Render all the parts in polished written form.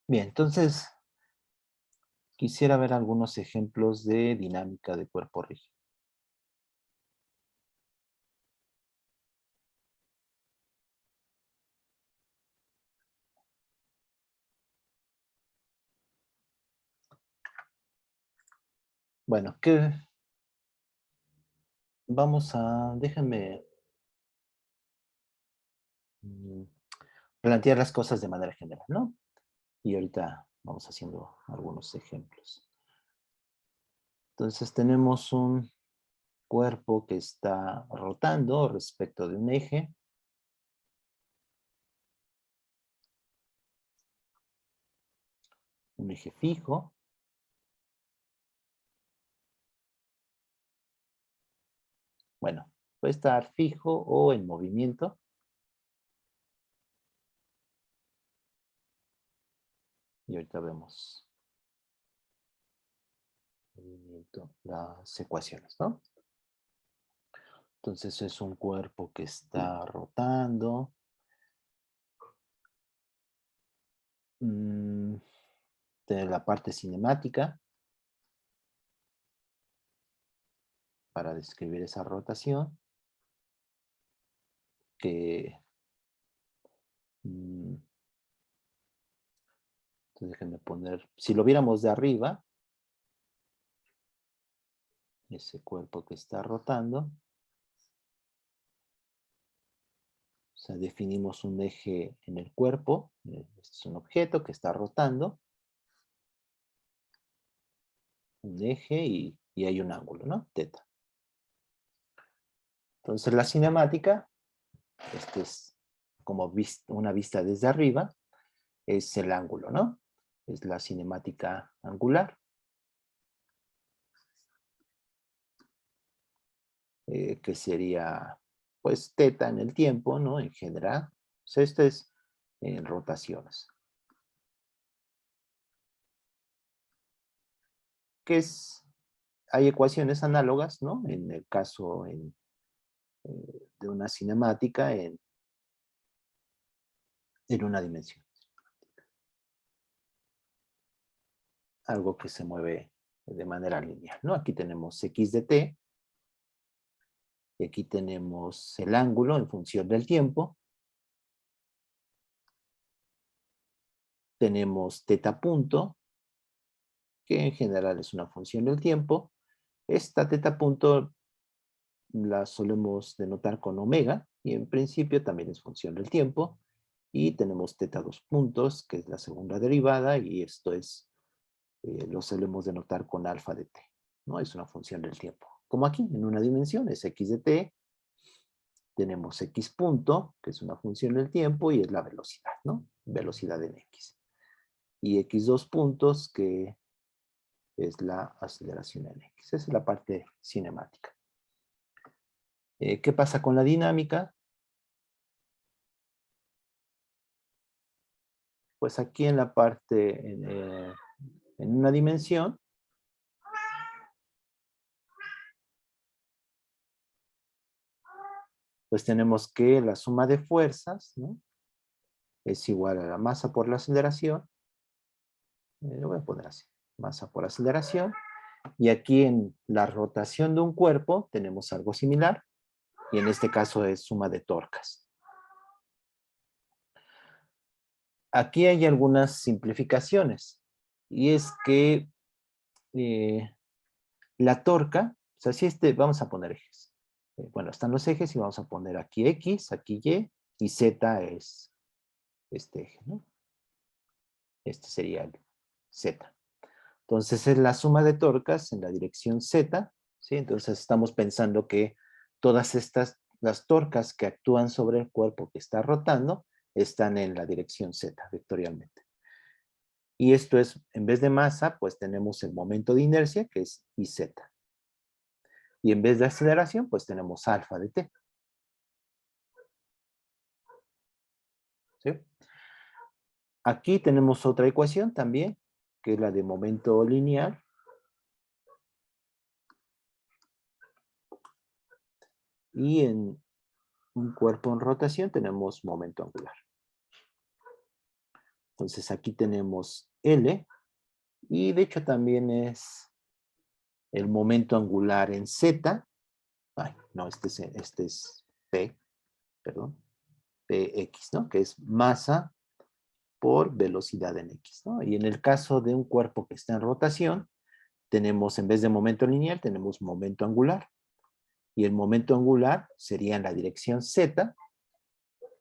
Bien, entonces quisiera ver algunos ejemplos de dinámica de cuerpo rígido. Bueno, déjenme mm, plantear las cosas de manera general, ¿no? Y ahorita vamos haciendo algunos ejemplos. Entonces tenemos un cuerpo que está rotando respecto de un eje fijo. Bueno, puede estar fijo o en movimiento. Y ahorita vemos las ecuaciones, ¿no? Entonces es un cuerpo que está rotando. Mm, de la parte cinemática para describir esa rotación que mm, entonces déjenme poner, si lo viéramos de arriba, ese cuerpo que está rotando, o sea, definimos un eje en el cuerpo, este es un objeto que está rotando, un eje y hay un ángulo, ¿no? Teta. Entonces la cinemática, este es como una vista desde arriba, es el ángulo, ¿no? Es la cinemática angular, que sería, pues, teta en el tiempo, ¿no? En general. O sea, esto es en rotaciones. Que es, hay ecuaciones análogas, ¿no? En el caso de una cinemática en una dimensión. Algo que se mueve de manera lineal, ¿no? Aquí tenemos x de t, y aquí tenemos el ángulo en función del tiempo. Tenemos teta punto, que en general es una función del tiempo. Esta teta punto la solemos denotar con omega, y en principio también es función del tiempo. Y tenemos teta dos puntos, que es la segunda derivada, y esto es, lo solemos denotar con alfa de t, ¿no? Es una función del tiempo. Como aquí, en una dimensión, es x de t, tenemos x punto, que es una función del tiempo, y es la velocidad, ¿no? Velocidad en x. Y x dos puntos, que es la aceleración en x. Esa es la parte cinemática. ¿Qué pasa con la dinámica? Pues aquí en la parte, en una dimensión, pues tenemos que la suma de fuerzas, ¿no? Es igual a la masa por la aceleración. Lo voy a poner así, masa por aceleración. Y aquí en la rotación de un cuerpo tenemos algo similar, y en este caso es suma de torcas. Aquí hay algunas simplificaciones, y es que eh, la torca, o sea, si vamos a poner ejes. Bueno, están los ejes y vamos a poner aquí X, aquí y Z es este eje, ¿no? Este sería el Z. Entonces es la suma de torcas en la dirección Z, ¿sí? Entonces estamos pensando que todas estas, las torcas que actúan sobre el cuerpo que está rotando, están en la dirección Z, vectorialmente. Y esto es, en vez de masa, pues tenemos el momento de inercia, que es IZ. Y en vez de aceleración, pues tenemos alfa de t. ¿Sí? Aquí tenemos otra ecuación también, que es la de momento lineal. Y en un cuerpo en rotación tenemos momento angular. Entonces aquí tenemos L, y de hecho también es el momento angular en Z. Ay, no, este es P, perdón, Px, ¿no? Que es masa por velocidad en X, ¿no? Y en el caso de un cuerpo que está en rotación, tenemos, en vez de momento lineal, tenemos momento angular. Y el momento angular sería en la dirección Z,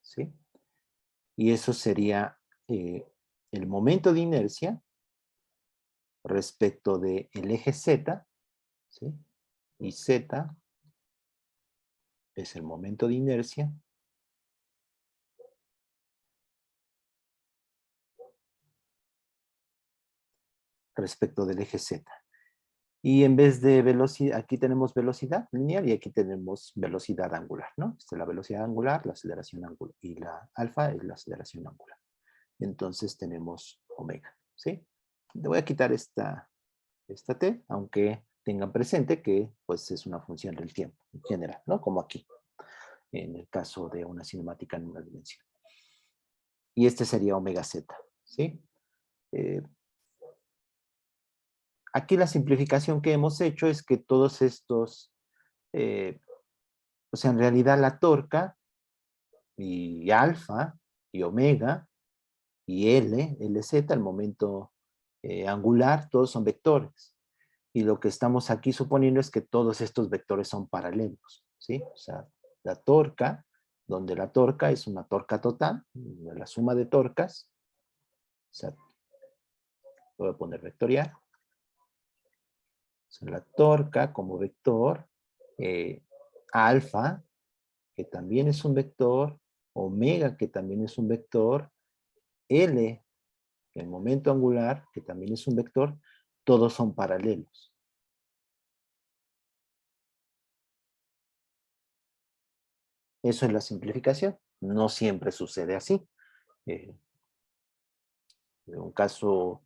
¿sí? Y eso sería el momento de inercia respecto del eje Z, ¿sí? Y Z es el momento de inercia respecto del eje Z. Y en vez de velocidad, aquí tenemos velocidad lineal y aquí tenemos velocidad angular, ¿no? Esta es la velocidad angular, la aceleración angular, y la alfa es la aceleración angular. Entonces tenemos omega, ¿sí? Le voy a quitar esta t, aunque tengan presente que pues es una función del tiempo en general, ¿no? Como aquí, en el caso de una cinemática en una dimensión. Y este sería omega z, ¿sí? Aquí la simplificación que hemos hecho es que todos estos, o sea, en realidad la torca y alfa y omega y Lz, el momento angular, todos son vectores. Y lo que estamos aquí suponiendo es que todos estos vectores son paralelos, ¿sí? O sea, la torca, donde la torca es una torca total, la suma de torcas, o sea, voy a poner vectorial, o sea, la torca como vector, alfa, que también es un vector, omega, que también es un vector, L, el momento angular, que también es un vector, todos son paralelos. Eso es la simplificación. No siempre sucede así. En un caso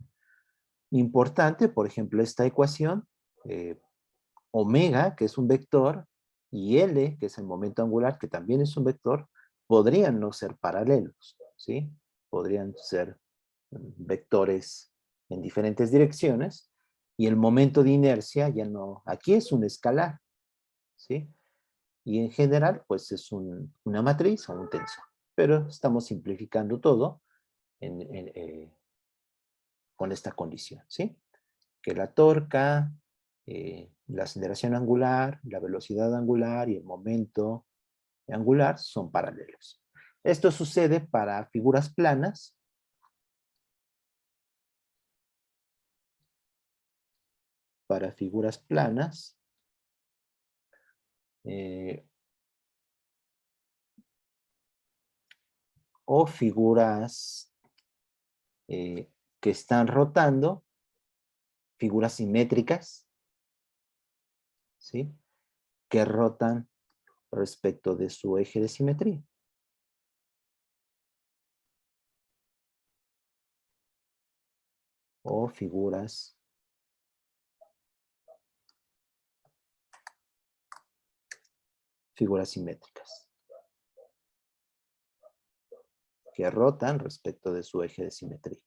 importante, por ejemplo, esta ecuación, omega, que es un vector, y L, que es el momento angular, que también es un vector, podrían no ser paralelos, ¿sí? Podrían ser vectores en diferentes direcciones, y el momento de inercia ya no, aquí es un escalar, ¿sí? Y en general, pues es una matriz o un tensor. Pero estamos simplificando todo con esta condición, ¿sí? Que la torca, la aceleración angular, la velocidad angular y el momento angular son paralelos. Esto sucede para figuras planas. Para figuras planas, eh, o figuras que están rotando, figuras simétricas, ¿sí? Que rotan respecto de su eje de simetría. O figuras simétricas que rotan respecto de su eje de simetría.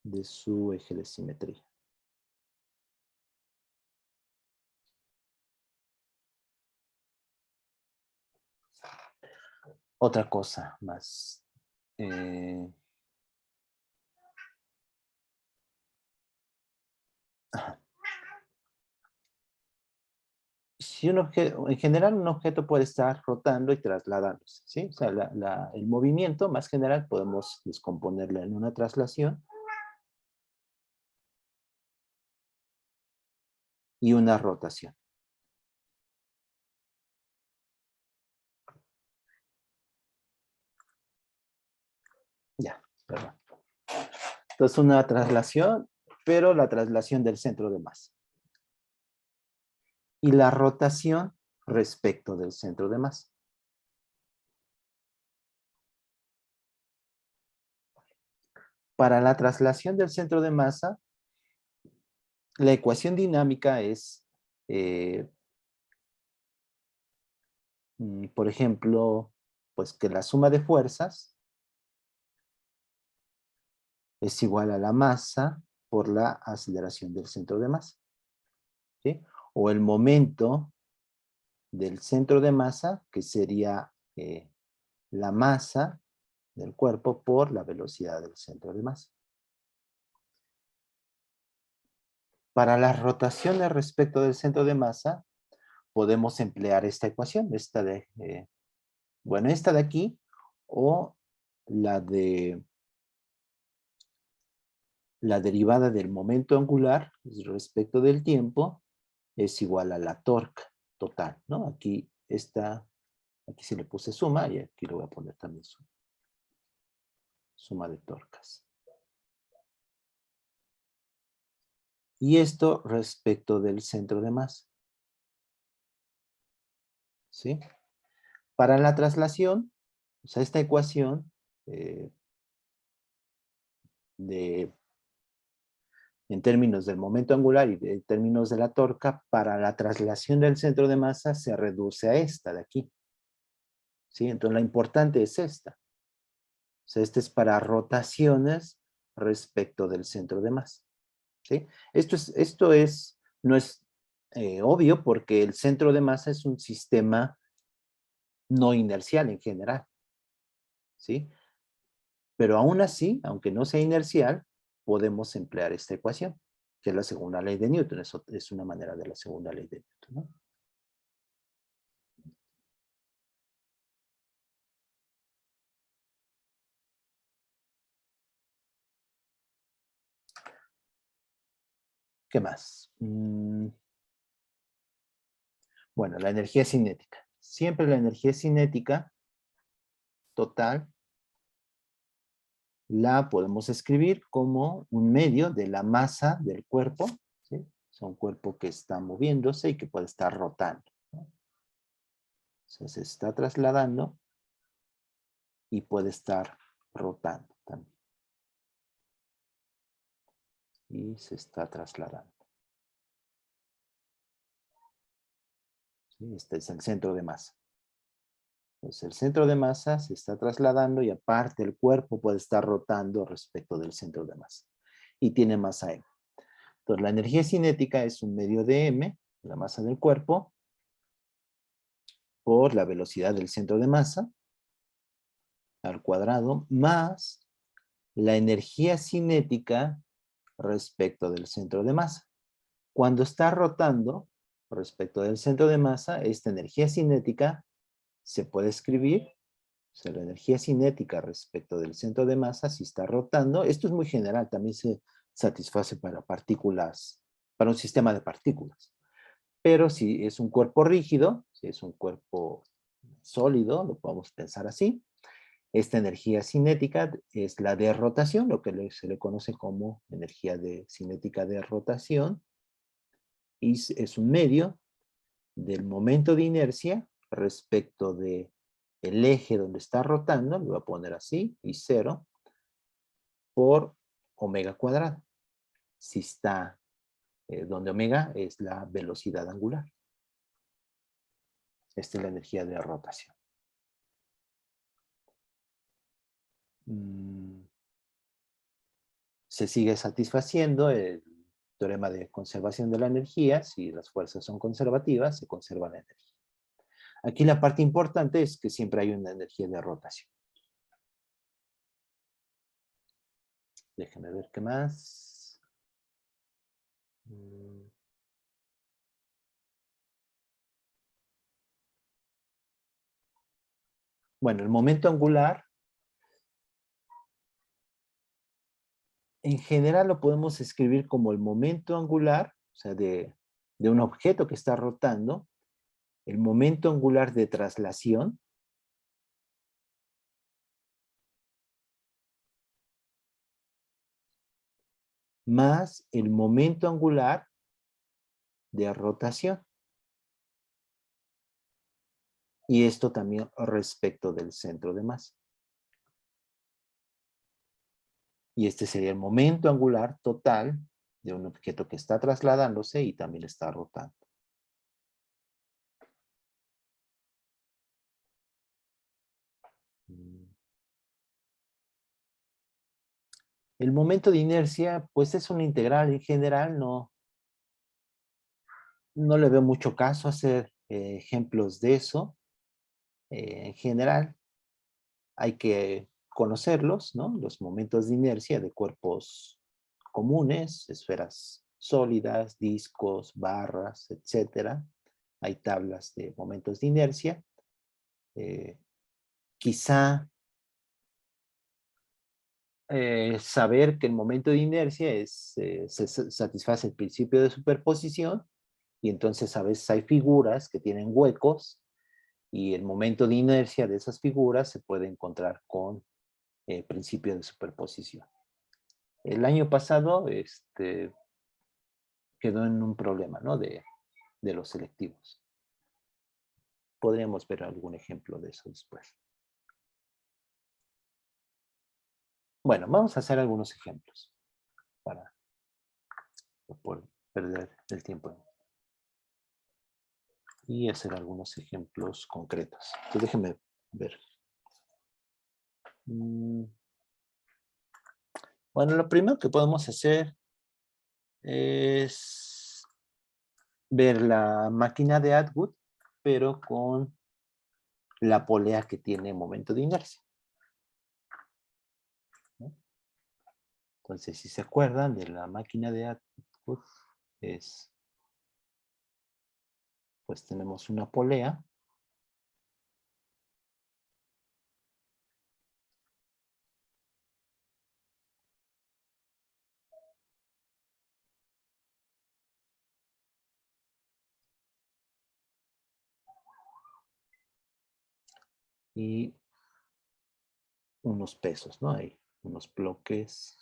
De su eje de simetría. Otra cosa más. Si un objeto, en general un objeto puede estar rotando y trasladándose, ¿sí? O sea, el movimiento más general podemos descomponerlo en una traslación y una rotación. Ya, perdón. Entonces una traslación, pero la traslación del centro de masa. Y la rotación respecto del centro de masa. Para la traslación del centro de masa, la ecuación dinámica es, por ejemplo, pues que la suma de fuerzas es igual a la masa por la aceleración del centro de masa, ¿sí? O el momento del centro de masa, que sería la masa del cuerpo por la velocidad del centro de masa. Para las rotaciones respecto del centro de masa, podemos emplear esta ecuación, esta de, bueno, esta de aquí, o la de la derivada del momento angular respecto del tiempo es igual a la torca total, ¿no? Aquí sí le puse suma y aquí le voy a poner también suma de torcas. Y esto respecto del centro de masa, ¿sí? Para la traslación, o sea, esta ecuación en términos del momento angular y en términos de la torca, para la traslación del centro de masa se reduce a esta de aquí, ¿sí? Entonces la importante es esta. O sea, este es para rotaciones respecto del centro de masa, ¿sí? No es obvio porque el centro de masa es un sistema no inercial en general, ¿sí? Pero aún así, aunque no sea inercial, podemos emplear esta ecuación, que es la segunda ley de Newton. Eso es una manera de la segunda ley de Newton, ¿no? ¿Qué más? Bueno, la energía cinética. Siempre la energía cinética total la podemos escribir como un medio de la masa del cuerpo, ¿sí? Es un cuerpo que está moviéndose y que puede estar rotando, ¿no? O sea, se está trasladando y puede estar rotando también. Y se está trasladando. ¿Sí? Este es el centro de masa. Entonces el centro de masa se está trasladando y aparte el cuerpo puede estar rotando respecto del centro de masa. Y tiene masa M. Entonces la energía cinética es un medio de M, la masa del cuerpo, por la velocidad del centro de masa, al cuadrado, más la energía cinética respecto del centro de masa. Cuando está rotando respecto del centro de masa, esta energía cinética se puede escribir, o sea, la energía cinética respecto del centro de masa, si está rotando, esto es muy general, también se satisface para partículas, para un sistema de partículas. Pero si es un cuerpo rígido, si es un cuerpo sólido, lo podemos pensar así, esta energía cinética es la de rotación, lo que se le conoce como energía cinética de rotación, y es un medio del momento de inercia respecto de el eje donde está rotando, lo voy a poner así, y 0, por omega cuadrado. Si está, donde omega es la velocidad angular. Esta es la energía de rotación. Se sigue satisfaciendo el teorema de conservación de la energía. Si las fuerzas son conservativas, se conserva la energía. Aquí la parte importante es que siempre hay una energía de rotación. Déjenme ver qué más. Bueno, el momento angular, en general lo podemos escribir como el momento angular, o sea, de un objeto que está rotando, el momento angular de traslación, más el momento angular de rotación. Y esto también respecto del centro de masa. Y este sería el momento angular total de un objeto que está trasladándose y también está rotando. El momento de inercia, pues es una integral en general, no le veo mucho caso hacer ejemplos de eso. En general, hay que conocerlos, ¿no? Los momentos de inercia de cuerpos comunes, esferas sólidas, discos, barras, etcétera. Hay tablas de momentos de inercia. Eh, Quizá saber que el momento de inercia se satisface el principio de superposición y entonces a veces hay figuras que tienen huecos y el momento de inercia de esas figuras se puede encontrar con el principio de superposición. El año pasado quedó en un problema, ¿no? De los selectivos. Podríamos ver algún ejemplo de eso después. Bueno, vamos a hacer algunos ejemplos para no por perder el tiempo y hacer algunos ejemplos concretos. Entonces déjenme ver. Bueno, lo primero que podemos hacer es ver la máquina de Atwood, pero con la polea que tiene momento de inercia, ¿no? Entonces, si se acuerdan de la máquina de Atwood, pues tenemos una polea. Y unos pesos, ¿no? Hay unos bloques.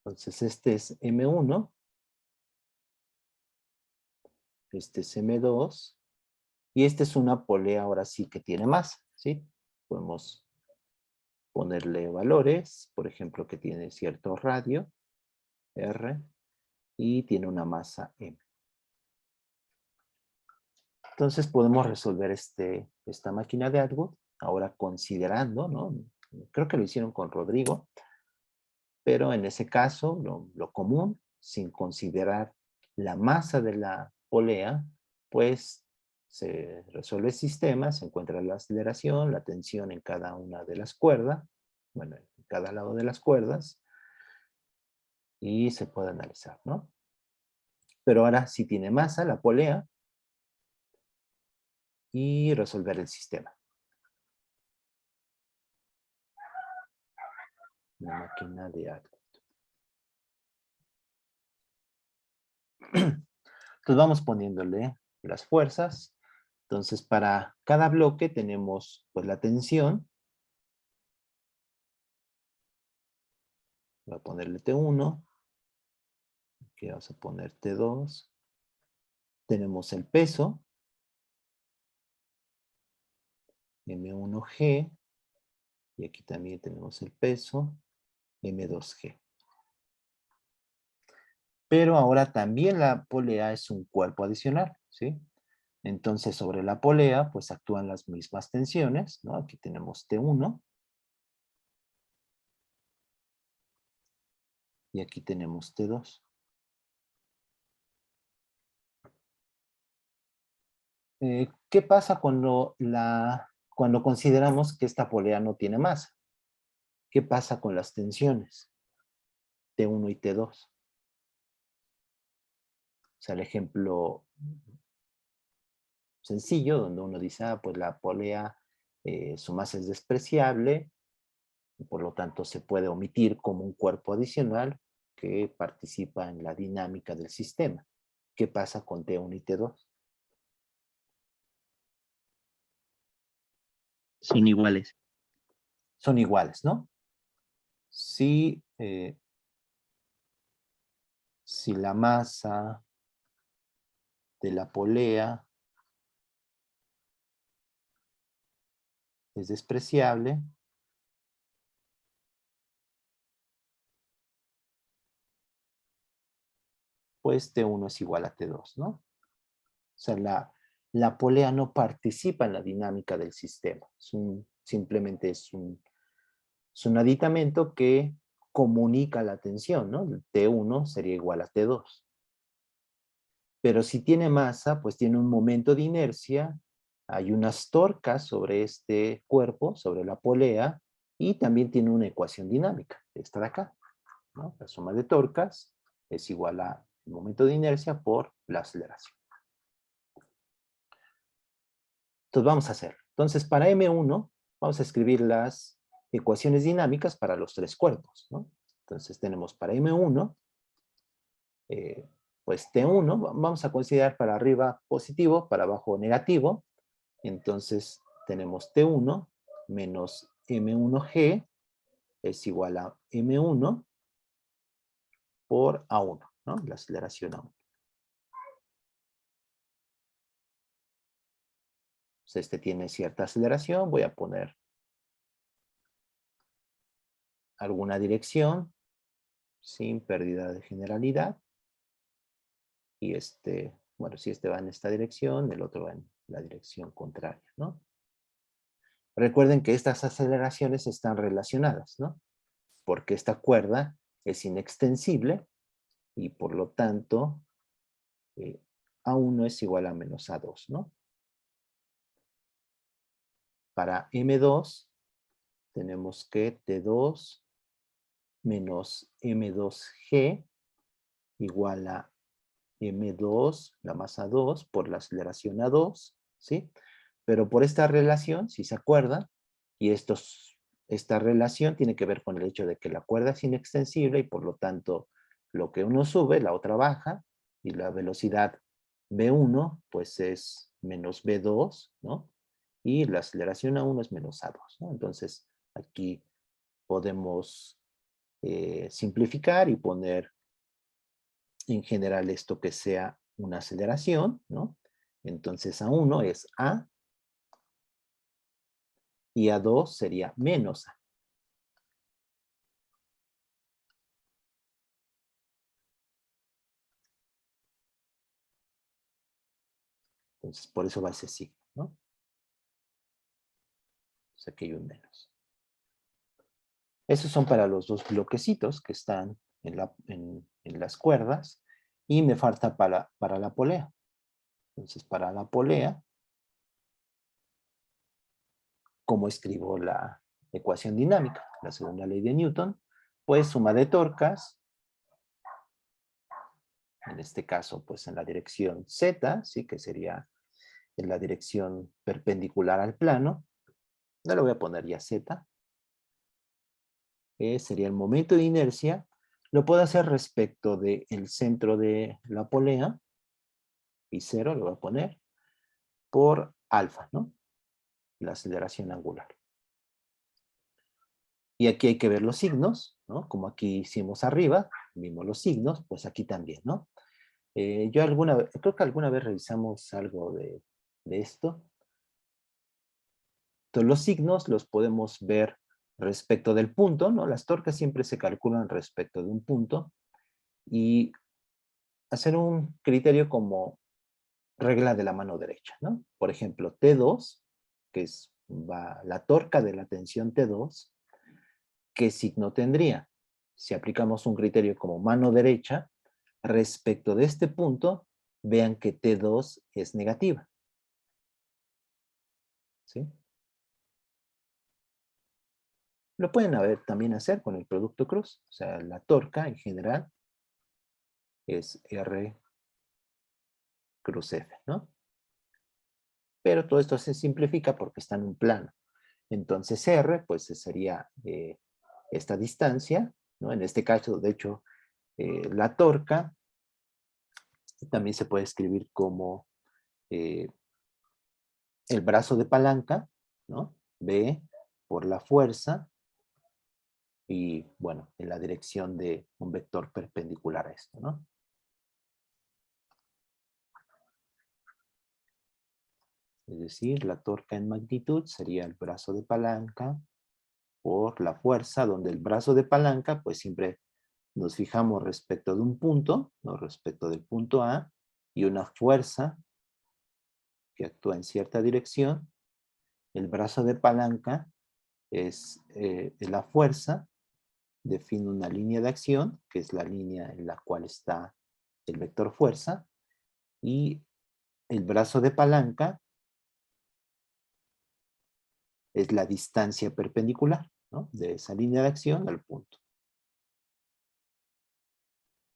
Entonces, este es M1, este es M2, y esta es una polea ahora sí que tiene masa, ¿sí? Podemos ponerle valores, por ejemplo, que tiene cierto radio, R, y tiene una masa M. Entonces podemos resolver esta máquina de Atwood, ahora considerando, ¿no? Creo que lo hicieron con Rodrigo, pero en ese caso, lo común, sin considerar la masa de la polea, pues se resuelve el sistema, se encuentra la aceleración, la tensión en cada una de las cuerdas, bueno, en cada lado de las cuerdas, y se puede analizar, ¿no? Pero ahora sí tiene masa la polea y resolver el sistema. La máquina de Atwood. Entonces vamos poniéndole las fuerzas. Entonces para cada bloque tenemos pues la tensión. Voy a ponerle T1. Aquí vamos a poner T2. Tenemos el peso. M1G. Y aquí también tenemos el peso. M2G. Pero ahora también la polea es un cuerpo adicional, ¿sí? Entonces sobre la polea pues actúan las mismas tensiones, ¿no? Aquí tenemos T1. Y aquí tenemos T2. ¿Qué pasa cuando consideramos que esta polea no tiene masa? ¿Qué pasa con las tensiones? T1 y T2. O sea, el ejemplo sencillo donde uno dice, pues la polea, su masa es despreciable, y por lo tanto se puede omitir como un cuerpo adicional que participa en la dinámica del sistema. ¿Qué pasa con T1 y T2? Son iguales. Son iguales, ¿no? Si si la masa de la polea es despreciable, pues T1 es igual a T2, ¿no? O sea, la polea no participa en la dinámica del sistema. Simplemente es un aditamento que comunica la tensión, ¿no? T1 sería igual a T2. Pero si tiene masa, pues tiene un momento de inercia, hay unas torcas sobre este cuerpo, sobre la polea, y también tiene una ecuación dinámica, esta de acá, ¿no? La suma de torcas es igual a el momento de inercia por la aceleración. Entonces vamos a hacerlo. Entonces para M1 vamos a escribir las ecuaciones dinámicas para los tres cuerpos, ¿no? Entonces tenemos para M1, pues T1, vamos a considerar para arriba positivo, para abajo negativo. Entonces tenemos T1 menos M1G es igual a M1 por A1, ¿no? La aceleración A1. Entonces este tiene cierta aceleración, voy a poner alguna dirección sin pérdida de generalidad. Y bueno, si este va en esta dirección, el otro va en la dirección contraria, ¿no? Recuerden que estas aceleraciones están relacionadas, ¿no? Porque esta cuerda es inextensible y por lo tanto A1 es igual a menos A2, ¿no? Para M2 tenemos que T2 menos M2G igual a M2, la masa 2, por la aceleración A2, ¿sí? Pero por esta relación, si se acuerdan, y esta relación tiene que ver con el hecho de que la cuerda es inextensible y por lo tanto lo que uno sube, la otra baja, y la velocidad V1 pues es menos V2, ¿no? Y la aceleración A1 es menos A2, ¿no? Entonces aquí podemos simplificar y poner en general esto que sea una aceleración, ¿no? Entonces A1 es A y A2 sería menos A. Entonces por eso va ese signo, ¿no? O sea que hay un menos. Esos son para los dos bloquecitos que están en las cuerdas y me falta para la polea. Entonces para la polea, ¿cómo escribo la ecuación dinámica? La segunda ley de Newton, pues suma de torcas, en este caso pues en la dirección Z, ¿sí? Que sería en la dirección perpendicular al plano. No le voy a poner ya Z. Sería el momento de inercia. Lo puedo hacer respecto del centro de la polea, y 0 lo voy a poner, por alfa, ¿no? La aceleración angular. Y aquí hay que ver los signos, ¿no? Como aquí hicimos arriba, vimos los signos, pues aquí también, ¿no? Creo que alguna vez revisamos algo de esto. Entonces los signos los podemos ver respecto del punto, ¿no? Las torcas siempre se calculan respecto de un punto y hacer un criterio como regla de la mano derecha, ¿no? Por ejemplo, T2, que es la torca de la tensión T2, ¿qué signo tendría? Si aplicamos un criterio como mano derecha, respecto de este punto, vean que T2 es negativa. ¿Sí? Lo pueden también hacer con el producto cruz. O sea, la torca en general es R cruz F, ¿no? Pero todo esto se simplifica porque está en un plano. Entonces R, pues sería esta distancia, ¿no? En este caso, de hecho, la torca también se puede escribir como el brazo de palanca, ¿no? B por la fuerza y bueno, en la dirección de un vector perpendicular a esto, ¿no? Es decir, la torca en magnitud sería el brazo de palanca por la fuerza, donde el brazo de palanca, pues siempre nos fijamos respecto de un punto, ¿no? Respecto del punto A, y una fuerza que actúa en cierta dirección. El brazo de palanca es la fuerza, define una línea de acción, que es la línea en la cual está el vector fuerza, y el brazo de palanca es la distancia perpendicular, ¿no? De esa línea de acción al punto.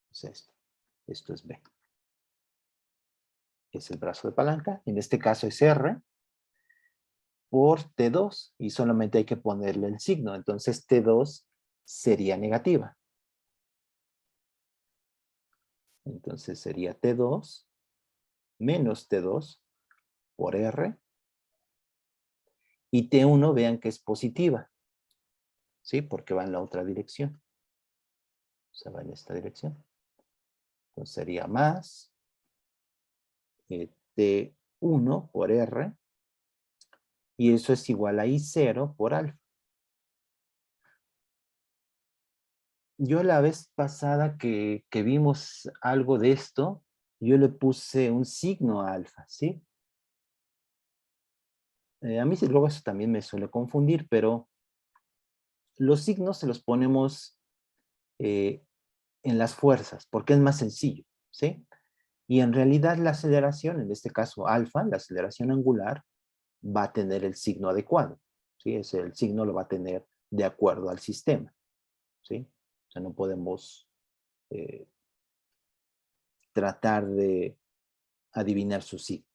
Es esto es B. Es el brazo de palanca, en este caso es R, por T2, y solamente hay que ponerle el signo, entonces T2 sería negativa. Entonces sería T2 menos T2 por R, y T1 vean que es positiva, ¿sí? Porque va en la otra dirección. O sea, va en esta dirección. Entonces sería más T1 por R, y eso es igual a I0 por alfa. Yo la vez pasada que vimos algo de esto, yo le puse un signo a alfa, ¿sí? A mí luego eso también me suele confundir, pero los signos se los ponemos en las fuerzas, porque es más sencillo, ¿sí? Y en realidad la aceleración, en este caso alfa, la aceleración angular, va a tener el signo adecuado, ¿sí? El signo lo va a tener de acuerdo al sistema, ¿sí? O sea, no podemos tratar de adivinar su signo,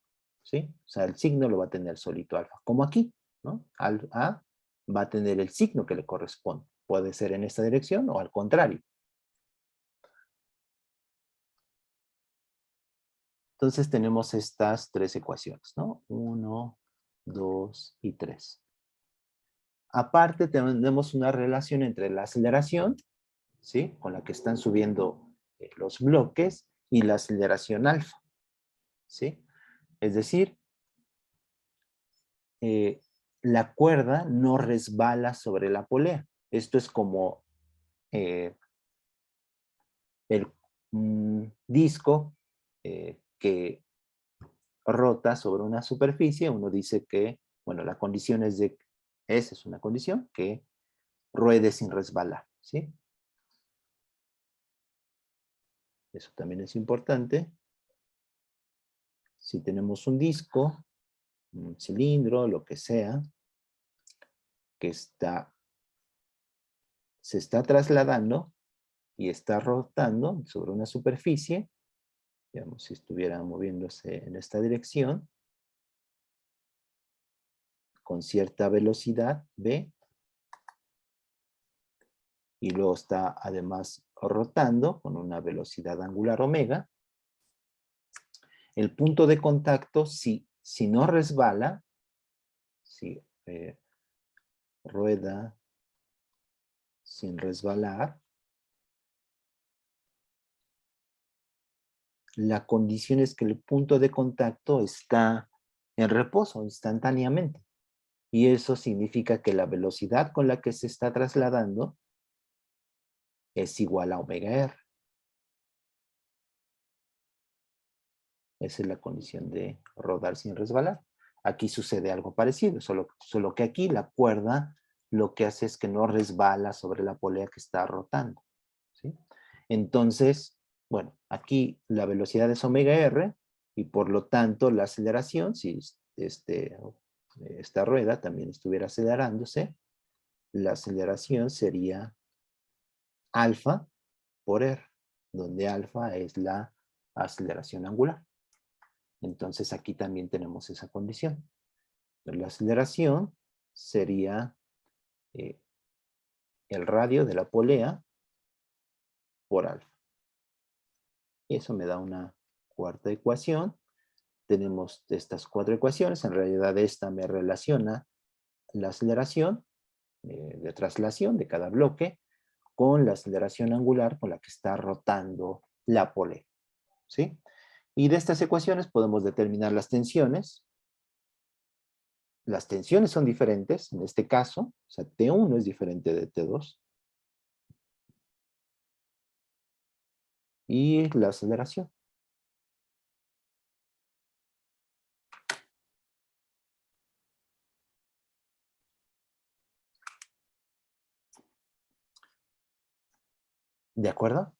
¿sí? O sea, el signo lo va a tener solito alfa, como aquí, ¿no? A va a tener el signo que le corresponde. Puede ser en esta dirección o al contrario. Entonces tenemos estas tres ecuaciones, ¿no? 1, 2 y 3. Aparte tenemos una relación entre la aceleración, ¿sí? Con la que están subiendo los bloques, y la aceleración alfa, ¿sí? Es decir, la cuerda no resbala sobre la polea. Esto es como el disco que rota sobre una superficie. Uno dice que, bueno, la condición es de, esa es una condición, que ruede sin resbalar, ¿sí? Eso también es importante. Si tenemos un disco, un cilindro, lo que sea, que se está trasladando y está rotando sobre una superficie, digamos, si estuviera moviéndose en esta dirección, con cierta velocidad v, y luego está además rotando con una velocidad angular omega, el punto de contacto, si no resbala, si rueda sin resbalar, la condición es que el punto de contacto está en reposo instantáneamente. Y eso significa que la velocidad con la que se está trasladando es igual a omega r. Esa es la condición de rodar sin resbalar. Aquí sucede algo parecido, solo que aquí la cuerda lo que hace es que no resbala sobre la polea que está rotando, ¿sí? Entonces, bueno, aquí la velocidad es omega r, y por lo tanto la aceleración, si esta rueda también estuviera acelerándose, la aceleración sería alfa por r, donde alfa es la aceleración angular. Entonces aquí también tenemos esa condición. La aceleración sería el radio de la polea por alfa. Y eso me da una cuarta ecuación. Tenemos estas cuatro ecuaciones. En realidad esta me relaciona la aceleración de traslación de cada bloque, con la aceleración angular con la que está rotando la polea, ¿sí? Y de estas ecuaciones podemos determinar las tensiones. Las tensiones son diferentes en este caso, o sea, T1 es diferente de T2. Y la aceleración. ¿De acuerdo?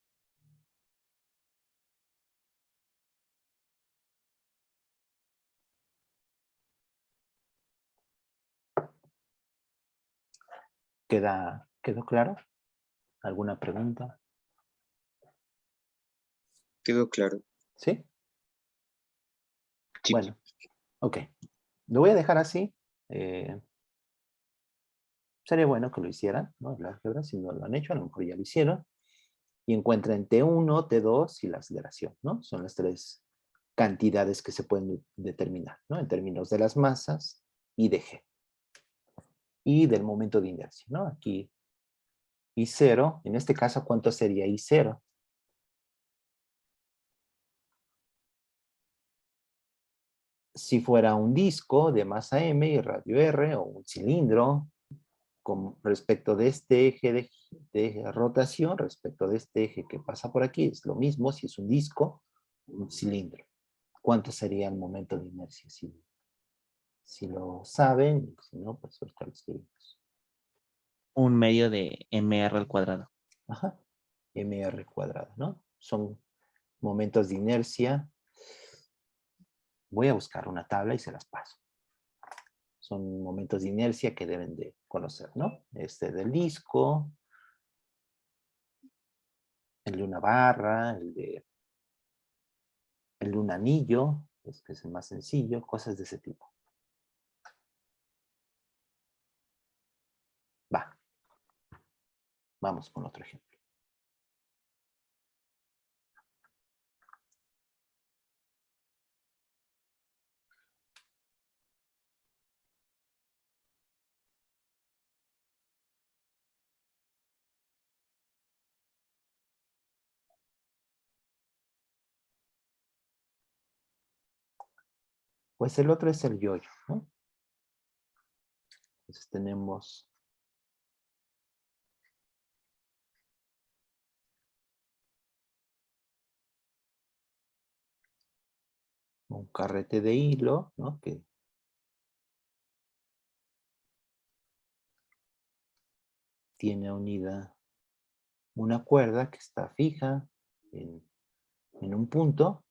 ¿Quedó claro? ¿Alguna pregunta? Quedó claro. ¿Sí? Sí. Bueno, ok. Lo voy a dejar así. Sería bueno que lo hicieran, ¿no? El álgebra, si no lo han hecho, a lo mejor ya lo hicieron. Y encuentren T1, T2 y la aceleración, ¿no? Son las tres cantidades que se pueden determinar, ¿no? En términos de las masas y de G. Y del momento de inercia, ¿no? Aquí I0, en este caso, ¿cuánto sería I0? Si fuera un disco de masa m y radio r, o un cilindro, con respecto de este eje de rotación, respecto de este eje que pasa por aquí, es lo mismo si es un disco, un cilindro. ¿Cuánto sería el momento de inercia? Si lo saben, si no, pues ahorita lo escribimos. 1/2 de mr al cuadrado. Ajá, mr cuadrado, ¿no? Son momentos de inercia. Voy a buscar una tabla y se las paso. Son momentos de inercia que deben de conocer, ¿no? Este del disco, el de una barra, el de un anillo, pues, que es el más sencillo, cosas de ese tipo. Va. Vamos con otro ejemplo. Pues el otro es el yoyo, ¿no? Entonces tenemos un carrete de hilo, ¿no? Que tiene unida una cuerda que está fija en un punto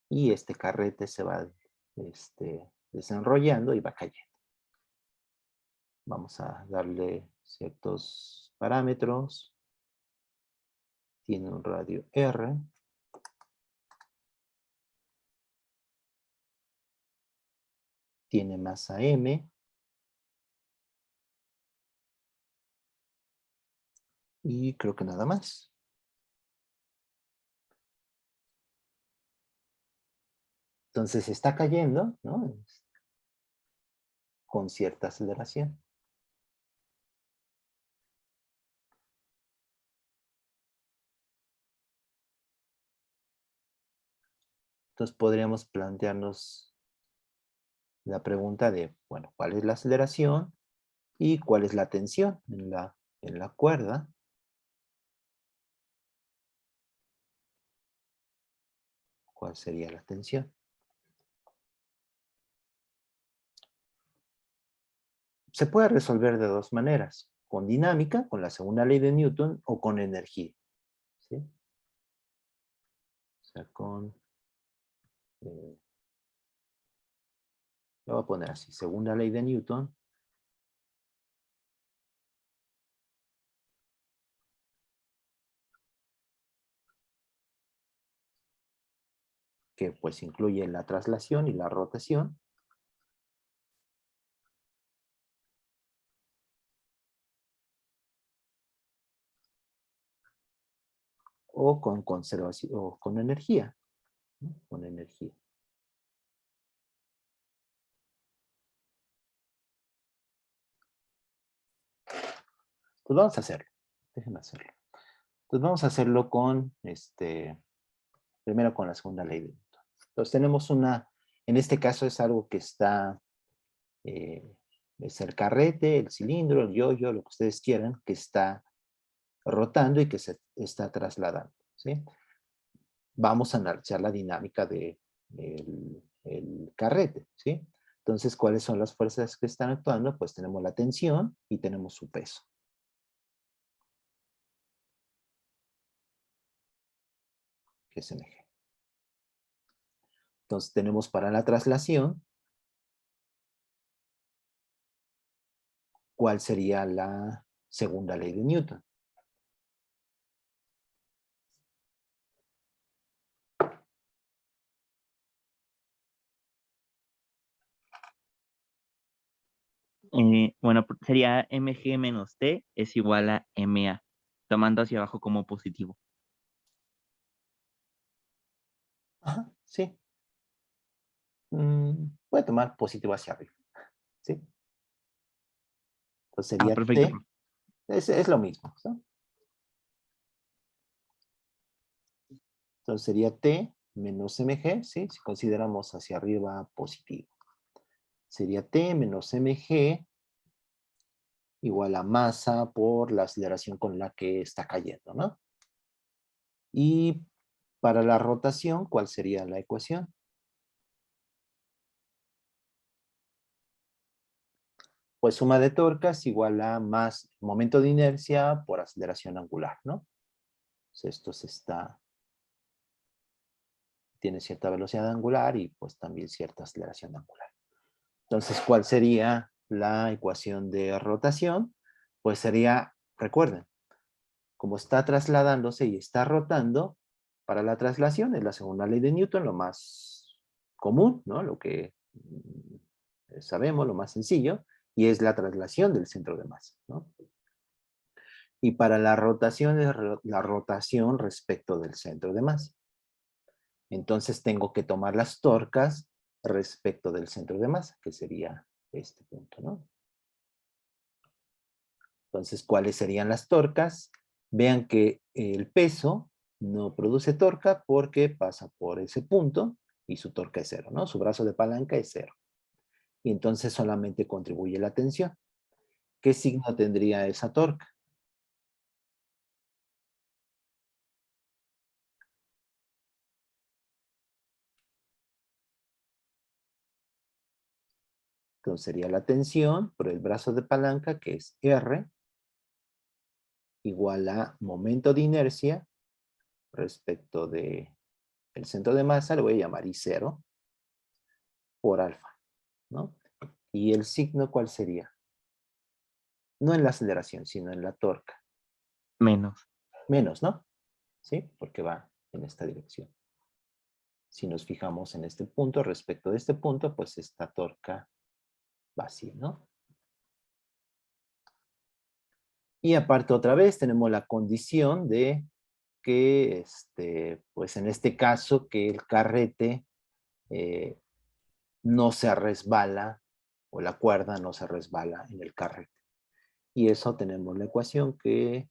y este carrete se va desenrollando y va cayendo. Vamos a darle ciertos parámetros. Tiene un radio R. Tiene masa M. Y creo que nada más. Entonces está cayendo, ¿no? Con cierta aceleración. Entonces podríamos plantearnos la pregunta de, bueno, ¿cuál es la aceleración? ¿Y cuál es la tensión en la cuerda? ¿Cuál sería la tensión? Se puede resolver de dos maneras, con dinámica, con la segunda ley de Newton, o con energía. ¿Sí? O sea, lo voy a poner así, segunda ley de Newton, que pues incluye la traslación y la rotación, o con conservación, o con energía, ¿no? Con energía. Pues vamos a hacerlo. Déjenme hacerlo. Entonces vamos a hacerlo con, primero con la segunda ley de Newton. Entonces tenemos en este caso es algo que está, es el carrete, el cilindro, el yoyo, lo que ustedes quieran, que está rotando y que se está trasladando, ¿sí? Vamos a analizar la dinámica del el carrete, ¿sí? Entonces, ¿cuáles son las fuerzas que están actuando? Pues tenemos la tensión y tenemos su peso. Que es mg. Entonces tenemos para la traslación, ¿cuál sería la segunda ley de Newton? Bueno, sería mg menos t es igual a ma, tomando hacia abajo como positivo. Ajá, sí. Voy a tomar positivo hacia arriba, ¿sí? Entonces sería Perfecto. T, es lo mismo, ¿no? Entonces sería T menos mg, ¿sí? Si consideramos hacia arriba positivo. Sería T menos mg igual a masa por la aceleración con la que está cayendo, ¿no? Y para la rotación, ¿cuál sería la ecuación? Pues suma de torcas igual a más momento de inercia por aceleración angular, ¿no? Entonces esto tiene cierta velocidad angular y pues también cierta aceleración angular. Entonces, ¿cuál sería la ecuación de rotación? Pues sería, recuerden, como está trasladándose y está rotando, para la traslación es la segunda ley de Newton, lo más común, ¿no? Lo que sabemos, lo más sencillo, y es la traslación del centro de masa, ¿no? Y para la rotación es la rotación respecto del centro de masa. Entonces tengo que tomar las torcas respecto del centro de masa, que sería este punto, ¿no? Entonces, ¿cuáles serían las torcas? Vean que el peso no produce torca porque pasa por ese punto y su torca es cero, ¿no? Su brazo de palanca es cero. Y entonces solamente contribuye la tensión. ¿Qué signo tendría esa torca? Entonces sería la tensión por el brazo de palanca, que es R, igual a momento de inercia respecto del centro de masa, le voy a llamar I0, por alfa, ¿no? ¿Y el signo cuál sería? No en la aceleración, sino en la torca. Menos. Menos, ¿no? ¿Sí? Porque va en esta dirección. Si nos fijamos en este punto, respecto de este punto, pues esta torca va así, ¿no? Y aparte otra vez tenemos la condición de que, pues en este caso, que el carrete no se resbala, o la cuerda no se resbala en el carrete. Y eso tenemos la ecuación que,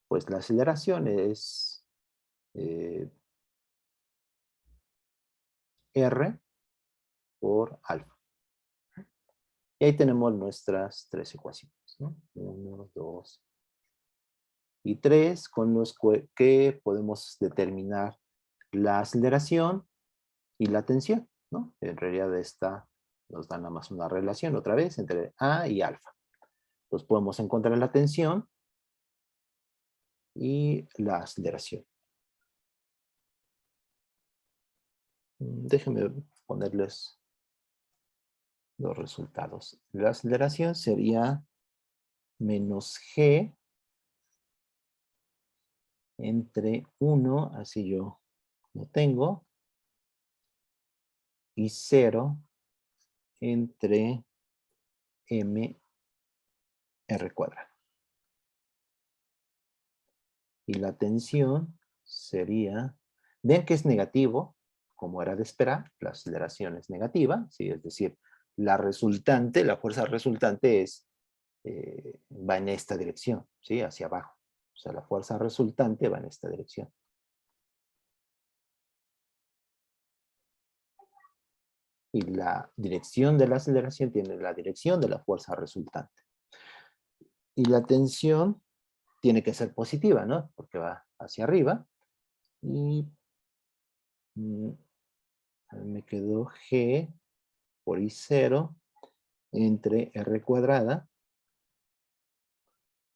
pues la aceleración es R por alfa. Y ahí tenemos nuestras tres ecuaciones, ¿no? 1, 2 y 3, con los que podemos determinar la aceleración y la tensión, ¿no? En realidad esta nos da nada más una relación otra vez entre A y alfa. Entonces podemos encontrar la tensión y la aceleración. Déjenme ponerles los resultados. La aceleración sería menos G entre 1, así yo lo tengo, y 0 entre m r cuadrado. Y la tensión sería, vean que es negativo, como era de esperar, la aceleración es negativa, ¿sí? Es decir, la fuerza resultante va en esta dirección, ¿sí? Hacia abajo. O sea, la fuerza resultante va en esta dirección. Y la dirección de la aceleración tiene la dirección de la fuerza resultante. Y la tensión tiene que ser positiva, ¿no? Porque va hacia arriba. Y me quedó G por I0 entre R cuadrada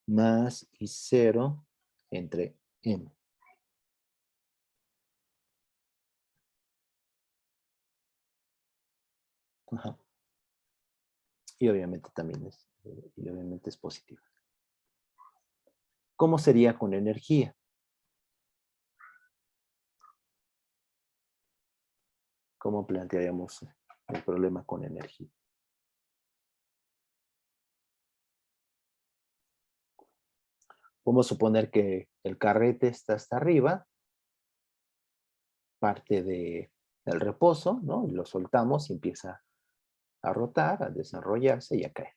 más I0 entre M. Ajá. Y obviamente también es positiva. ¿Cómo sería con energía? ¿Cómo plantearíamos el problema con energía? Vamos a suponer que el carrete está hasta arriba, parte del reposo, ¿no? Y lo soltamos y empieza a rotar, a desarrollarse y a caer.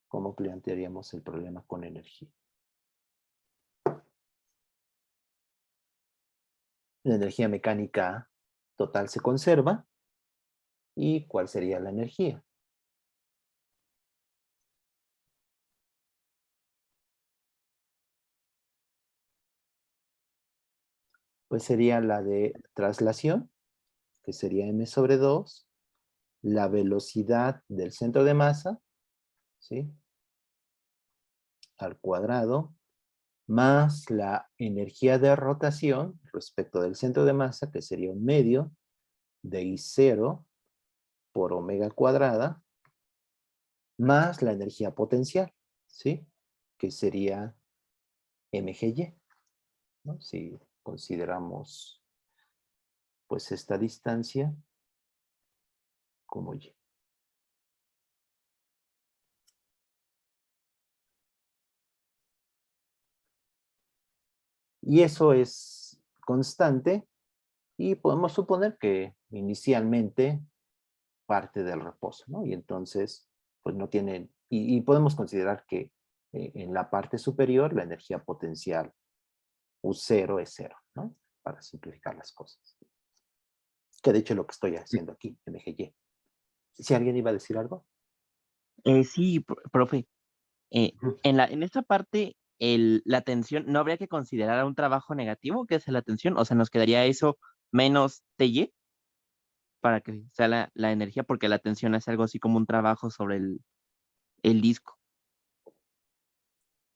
¿Cómo plantearíamos el problema con energía? La energía mecánica total se conserva. ¿Y cuál sería la energía? Pues sería la de traslación, que sería m sobre 2, la velocidad del centro de masa, ¿sí? Al cuadrado, más la energía de rotación respecto del centro de masa, que sería un medio de I0 por omega cuadrada, más la energía potencial, ¿sí? Que sería mgy, ¿no? Si consideramos, pues, esta distancia como y. Y eso es constante y podemos suponer que inicialmente parte del reposo, ¿no? Y entonces, pues no tienen, y podemos considerar que en la parte superior la energía potencial U0 es cero, ¿no? Para simplificar las cosas. Que de hecho es lo que estoy haciendo aquí, MGY. ¿Si alguien iba a decir algo? Sí, profe. Eh, Ujú. en esta parte, la tensión, ¿no habría que considerar un trabajo negativo, que es la tensión? O sea, nos quedaría eso menos TY para que sea la energía, porque la tensión es algo así como un trabajo sobre el disco.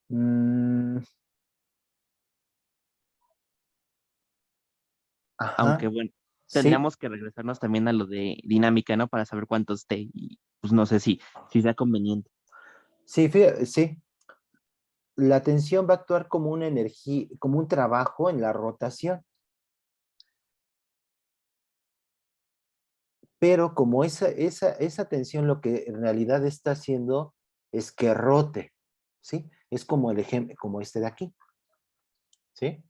Mm, Aunque ajá, bueno, sí, tendríamos que regresarnos también a lo de dinámica, ¿no? Para saber cuánto esté y pues no sé si sea conveniente. sí, sí. La tensión va a actuar como una energía, como un trabajo en la rotación. Pero como esa tensión lo que en realidad está haciendo es que rote, ¿sí? Es como el ejemplo, como este de aquí, ¿sí?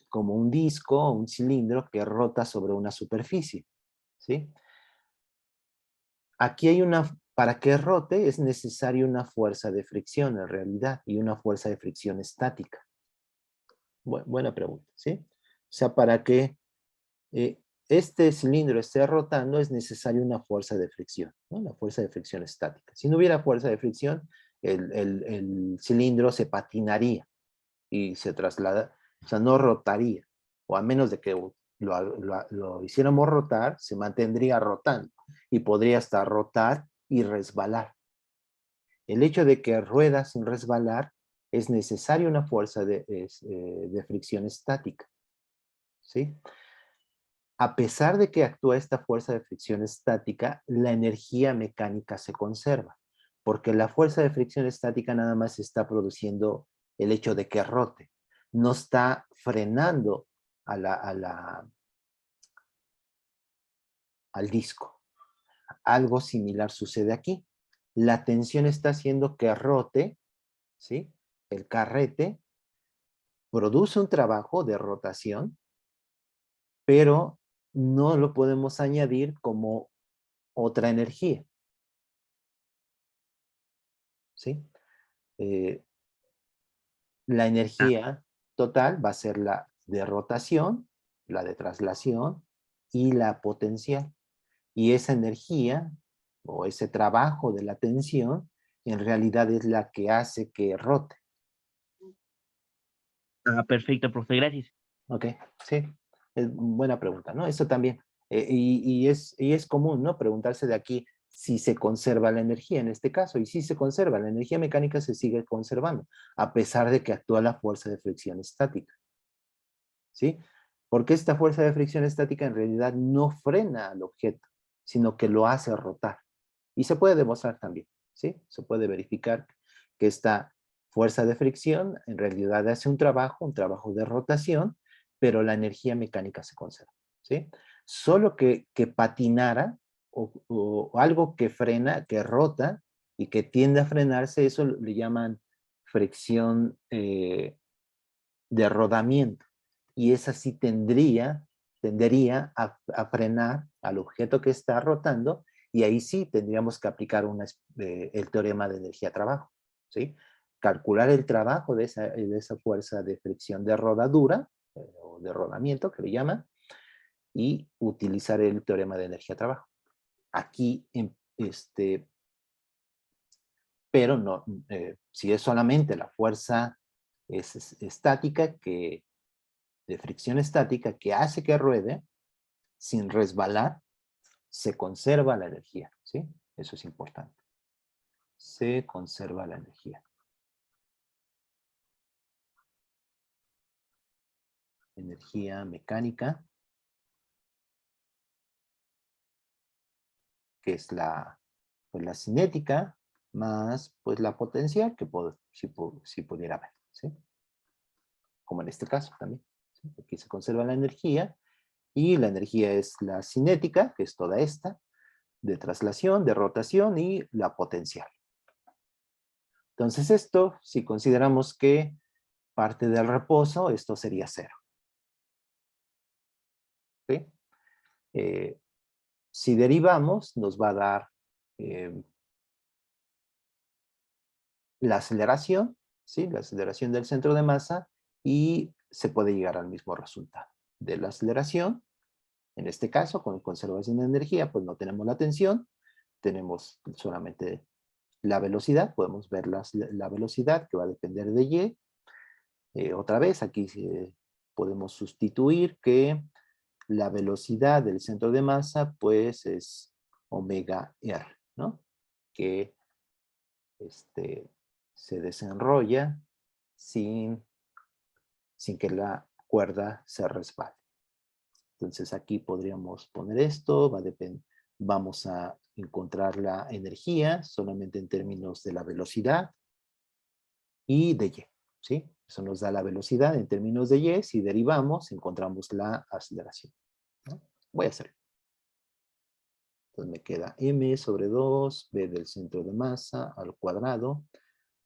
Como un disco, un cilindro que rota sobre una superficie, ¿sí? Aquí hay para que rote es necesaria una fuerza de fricción en realidad y una fuerza de fricción estática. Buena pregunta, ¿sí? O sea, para que este cilindro esté rotando es necesaria una fuerza de fricción, ¿no? La fuerza de fricción estática. Si no hubiera fuerza de fricción, el cilindro se patinaría y se traslada, o sea, no rotaría, o a menos de que lo hiciéramos rotar, se mantendría rotando y podría hasta rotar y resbalar. El hecho de que rueda sin resbalar es necesaria una fuerza de fricción estática, ¿sí? A pesar de que actúa esta fuerza de fricción estática, la energía mecánica se conserva, porque la fuerza de fricción estática nada más está produciendo el hecho de que rote, no está frenando al disco. Algo similar sucede aquí. La tensión está haciendo que rote, ¿sí? El carrete produce un trabajo de rotación, pero no lo podemos añadir como otra energía, ¿sí? la Ah, energía total va a ser la de rotación, la de traslación y la potencial. Y esa energía o ese trabajo de la tensión en realidad es la que hace que rote. perfecto, profe, gracias. ¿Ok? Sí, es buena pregunta, ¿no? Eso también. Y es común, ¿no? Preguntarse de aquí si se conserva la energía en este caso. Y si se conserva, la energía mecánica se sigue conservando, a pesar de que actúa la fuerza de fricción estática. ¿Sí? Porque esta fuerza de fricción estática en realidad no frena al objeto, sino que lo hace rotar. Y se puede demostrar también, ¿sí? Se puede verificar que esta fuerza de fricción en realidad hace un trabajo de rotación, pero la energía mecánica se conserva, ¿sí? Solo que patinara o algo que frena, que rota y que tiende a frenarse, eso le llaman fricción de rodamiento. Y esa sí tendería a frenar al objeto que está rotando, y ahí sí tendríamos que aplicar el teorema de energía-trabajo, ¿sí? Calcular el trabajo de esa fuerza de fricción de rodadura, o de rodamiento, que le llaman, y utilizar el teorema de energía-trabajo. Aquí, pero no, si es solamente la fuerza estática de fricción estática que hace que ruede sin resbalar, se conserva la energía, ¿sí? Eso es importante. Se conserva la energía. Energía mecánica, que es pues, la cinética, más pues la potencial, que si pudiera haber, ¿sí? Como en este caso también, ¿sí? Aquí se conserva la energía, y la energía es la cinética, que es toda esta, de traslación, de rotación, y la potencial. Entonces esto, si consideramos que parte del reposo, esto sería cero, ¿sí? Eh, si derivamos, nos va a dar eh, la aceleración, ¿sí? La aceleración del centro de masa, y se puede llegar al mismo resultado. De la aceleración, en este caso, con conservación de energía, pues no tenemos la tensión, tenemos solamente la velocidad, podemos ver la velocidad que va a depender de y. Otra vez, aquí podemos sustituir que la velocidad del centro de masa, pues es omega r, ¿no? Que se desenrolla sin, sin que la cuerda se resbale. Entonces aquí podríamos poner esto, vamos a encontrar la energía solamente en términos de la velocidad y de y, ¿sí? Eso nos da la velocidad en términos de y. Si derivamos, encontramos la aceleración, ¿no? Voy a hacerlo. Entonces me queda m sobre 2, b del centro de masa al cuadrado,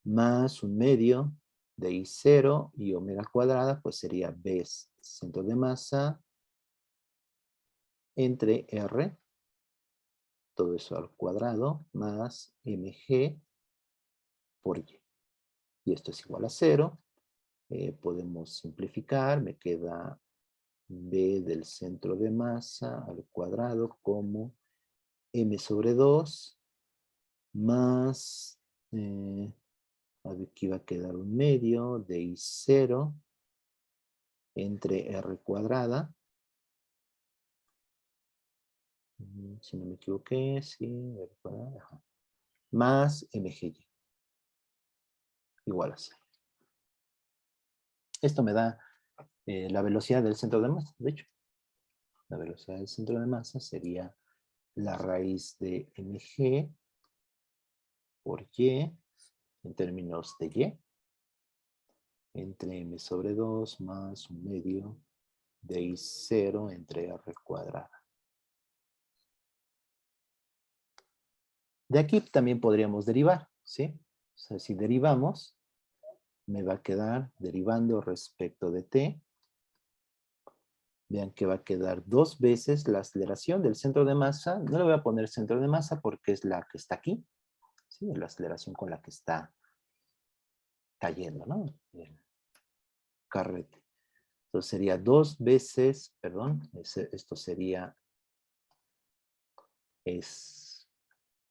más un medio de I0 y omega cuadrada, pues sería b centro de masa entre r, todo eso al cuadrado, más mg por y. Y esto es igual a 0. Podemos simplificar, me queda b del centro de masa al cuadrado como m sobre 2 más, aquí va a quedar un medio de I0 entre r cuadrada, si no me equivoqué, sí, r cuadrada, ajá, más mgy, igual a 0. Esto me da la velocidad del centro de masa, de hecho. La velocidad del centro de masa sería la raíz de mg por y en términos de y, entre m sobre 2 más un medio de I0 entre r cuadrada. De aquí también podríamos derivar, ¿sí? O sea, si derivamos, me va a quedar derivando respecto de t. Vean que va a quedar dos veces la aceleración del centro de masa. No le voy a poner centro de masa porque es la que está aquí, ¿sí? La aceleración con la que está cayendo, ¿no? El carrete. Entonces sería 2 veces, perdón, esto sería,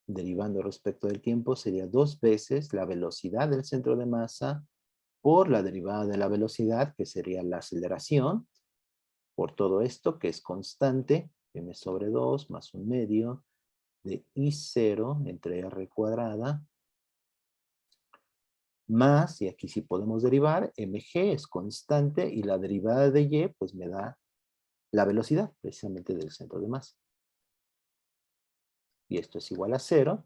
derivando respecto del tiempo, sería 2 veces la velocidad del centro de masa por la derivada de la velocidad, que sería la aceleración, por todo esto, que es constante, m sobre 2 más 1/2 de I0 entre R cuadrada, más, y aquí sí podemos derivar, mg es constante, y la derivada de y, pues me da la velocidad, precisamente del centro de masa. Y esto es igual a 0,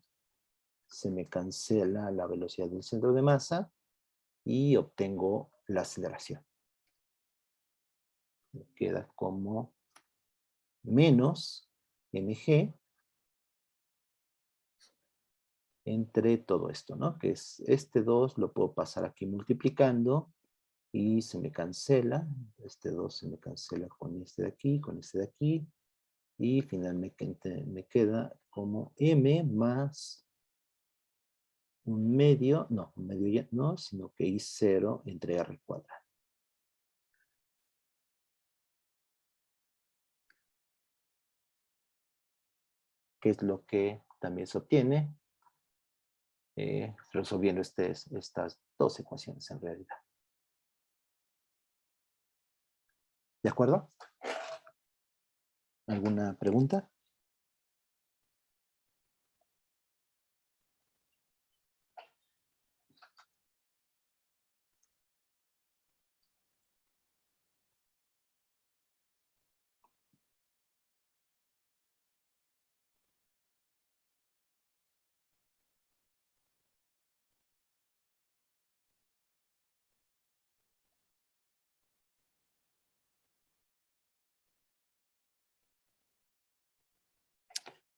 se me cancela la velocidad del centro de masa, y obtengo la aceleración. Me queda como menos mg entre todo esto, ¿no? Que es este 2, lo puedo pasar aquí multiplicando, y se me cancela, este 2 se me cancela con este de aquí, y finalmente me queda como m más un medio ya no, sino que I0 entre R cuadrado. Que es lo que también se obtiene resolviendo estas dos ecuaciones en realidad. ¿De acuerdo? ¿Alguna pregunta?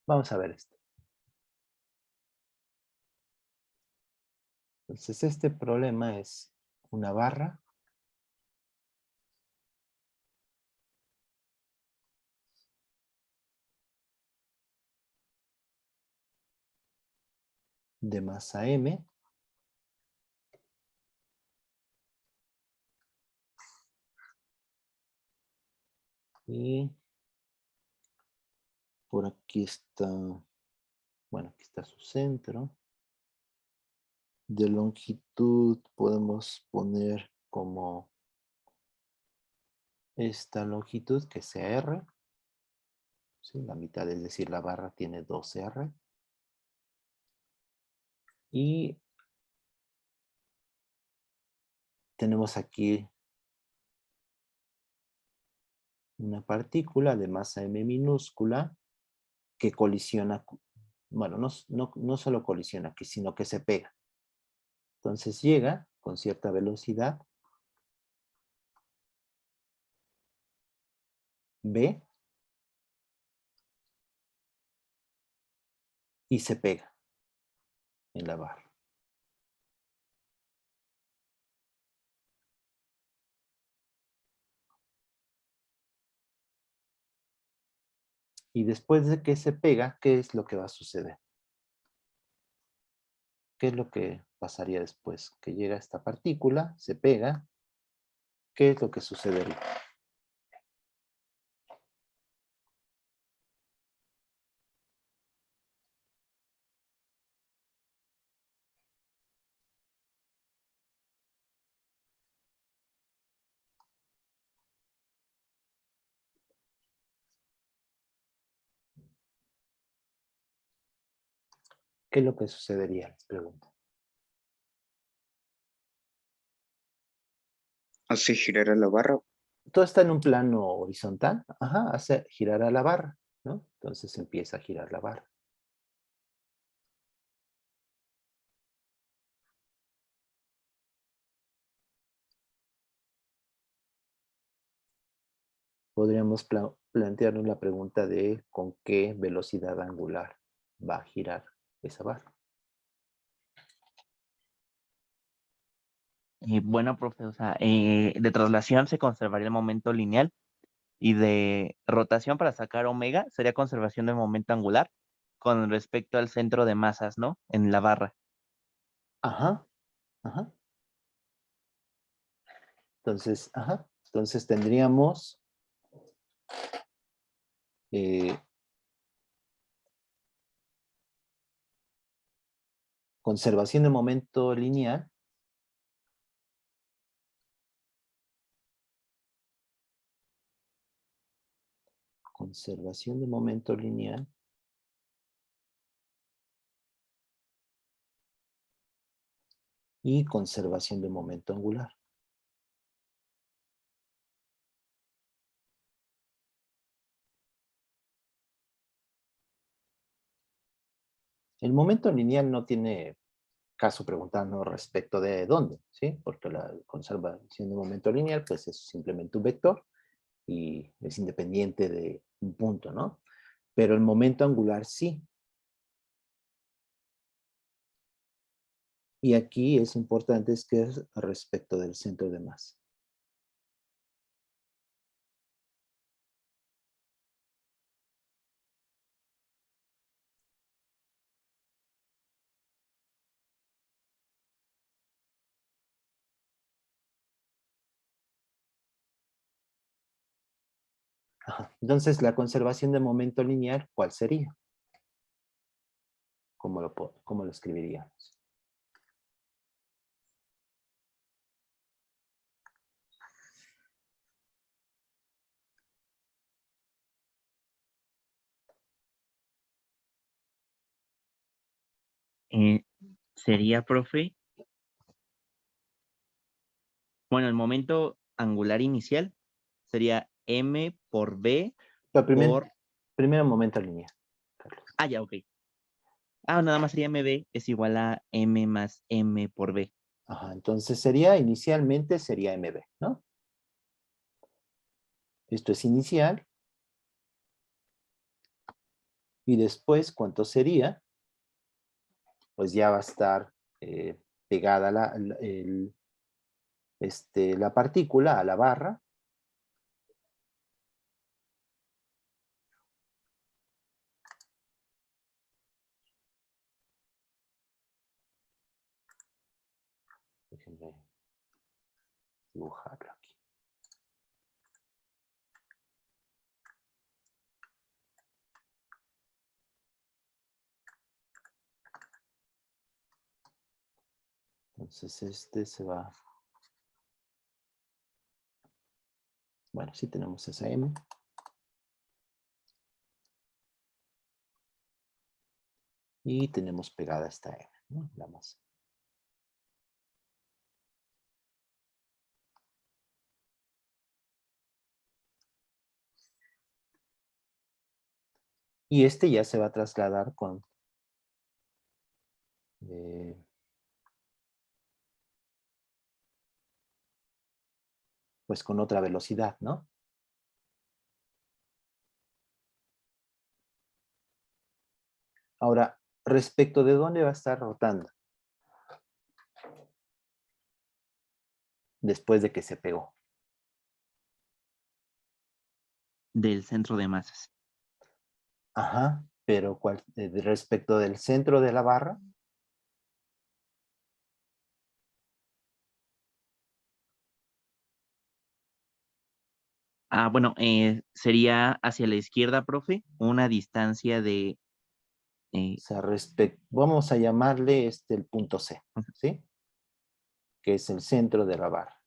Vamos a ver esto. Entonces, este problema es una barra de masa m y por aquí está, bueno, aquí está su centro. De longitud podemos poner como esta longitud que sea r, ¿sí? La mitad, es decir, la barra tiene 2r. Y tenemos aquí una partícula de masa m minúscula que colisiona, bueno, no solo colisiona aquí, sino que se pega. Entonces llega con cierta velocidad v y se pega en la barra. Y después de que se pega, ¿qué es lo que va a suceder? ¿Qué es lo que pasaría después? Que llega esta partícula, se pega, ¿qué es lo que sucedería? ¿Qué es lo que sucedería? Les pregunto. Hace girar a la barra. Todo está en un plano horizontal, ajá, hace girar a la barra, ¿no? Entonces empieza a girar la barra. Podríamos plantearnos la pregunta de con qué velocidad angular va a girar esa barra. Bueno, profe, o sea, de traslación se conservaría el momento lineal y de rotación para sacar omega sería conservación del momento angular con respecto al centro de masas, ¿no? En la barra. Ajá, ajá. Entonces, ajá, entonces tendríamos conservación de momento lineal. Conservación de momento lineal. Y conservación de momento angular. El momento lineal no tiene caso preguntarnos respecto de dónde, ¿sí? Porque la conservación de momento lineal, pues es simplemente un vector y es independiente de un punto, ¿no? Pero el momento angular sí. Y aquí es importante es que es respecto del centro de masa. Ajá. Entonces, la conservación de momento lineal, ¿cuál sería? ¿Cómo lo escribiríamos? Sería, profe, bueno, el momento angular inicial sería m por b Pero por... primero momento lineal, Carlos. Ah, ya, ok. Nada más sería mb es igual a m más m por b. Ajá, entonces inicialmente sería MB, ¿no? Esto es inicial. Y después, ¿cuánto sería? Pues ya va a estar pegada la partícula a la barra. Déjenme dibujarlo aquí. Entonces este se va... Bueno, sí tenemos esa M. Y tenemos pegada esta M, ¿no? La masa. Y este ya se va a trasladar con... pues con otra velocidad, ¿no? Ahora, respecto de dónde va a estar rotando. Después de que se pegó. Del centro de masas. Ajá, pero respecto del centro de la barra. Bueno, sería hacia la izquierda, profe, una distancia de... O sea, vamos a llamarle el punto C, ¿sí? Que es el centro de la barra.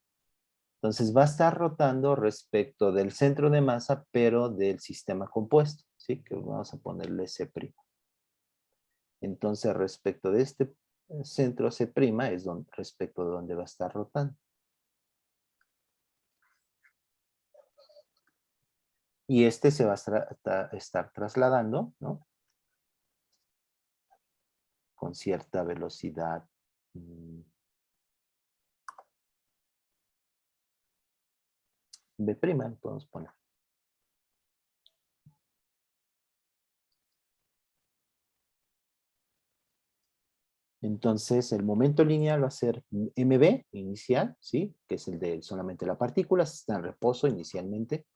Entonces va a estar rotando respecto del centro de masa, pero del sistema compuesto, ¿sí? Que vamos a ponerle C'. Entonces, respecto de este centro C' es respecto de donde va a estar rotando. Y este se va a estar trasladando, ¿no? Con cierta velocidad. B', podemos poner. Entonces, el momento lineal va a ser MB inicial, ¿sí? Que es el de solamente la partícula, está en reposo inicialmente.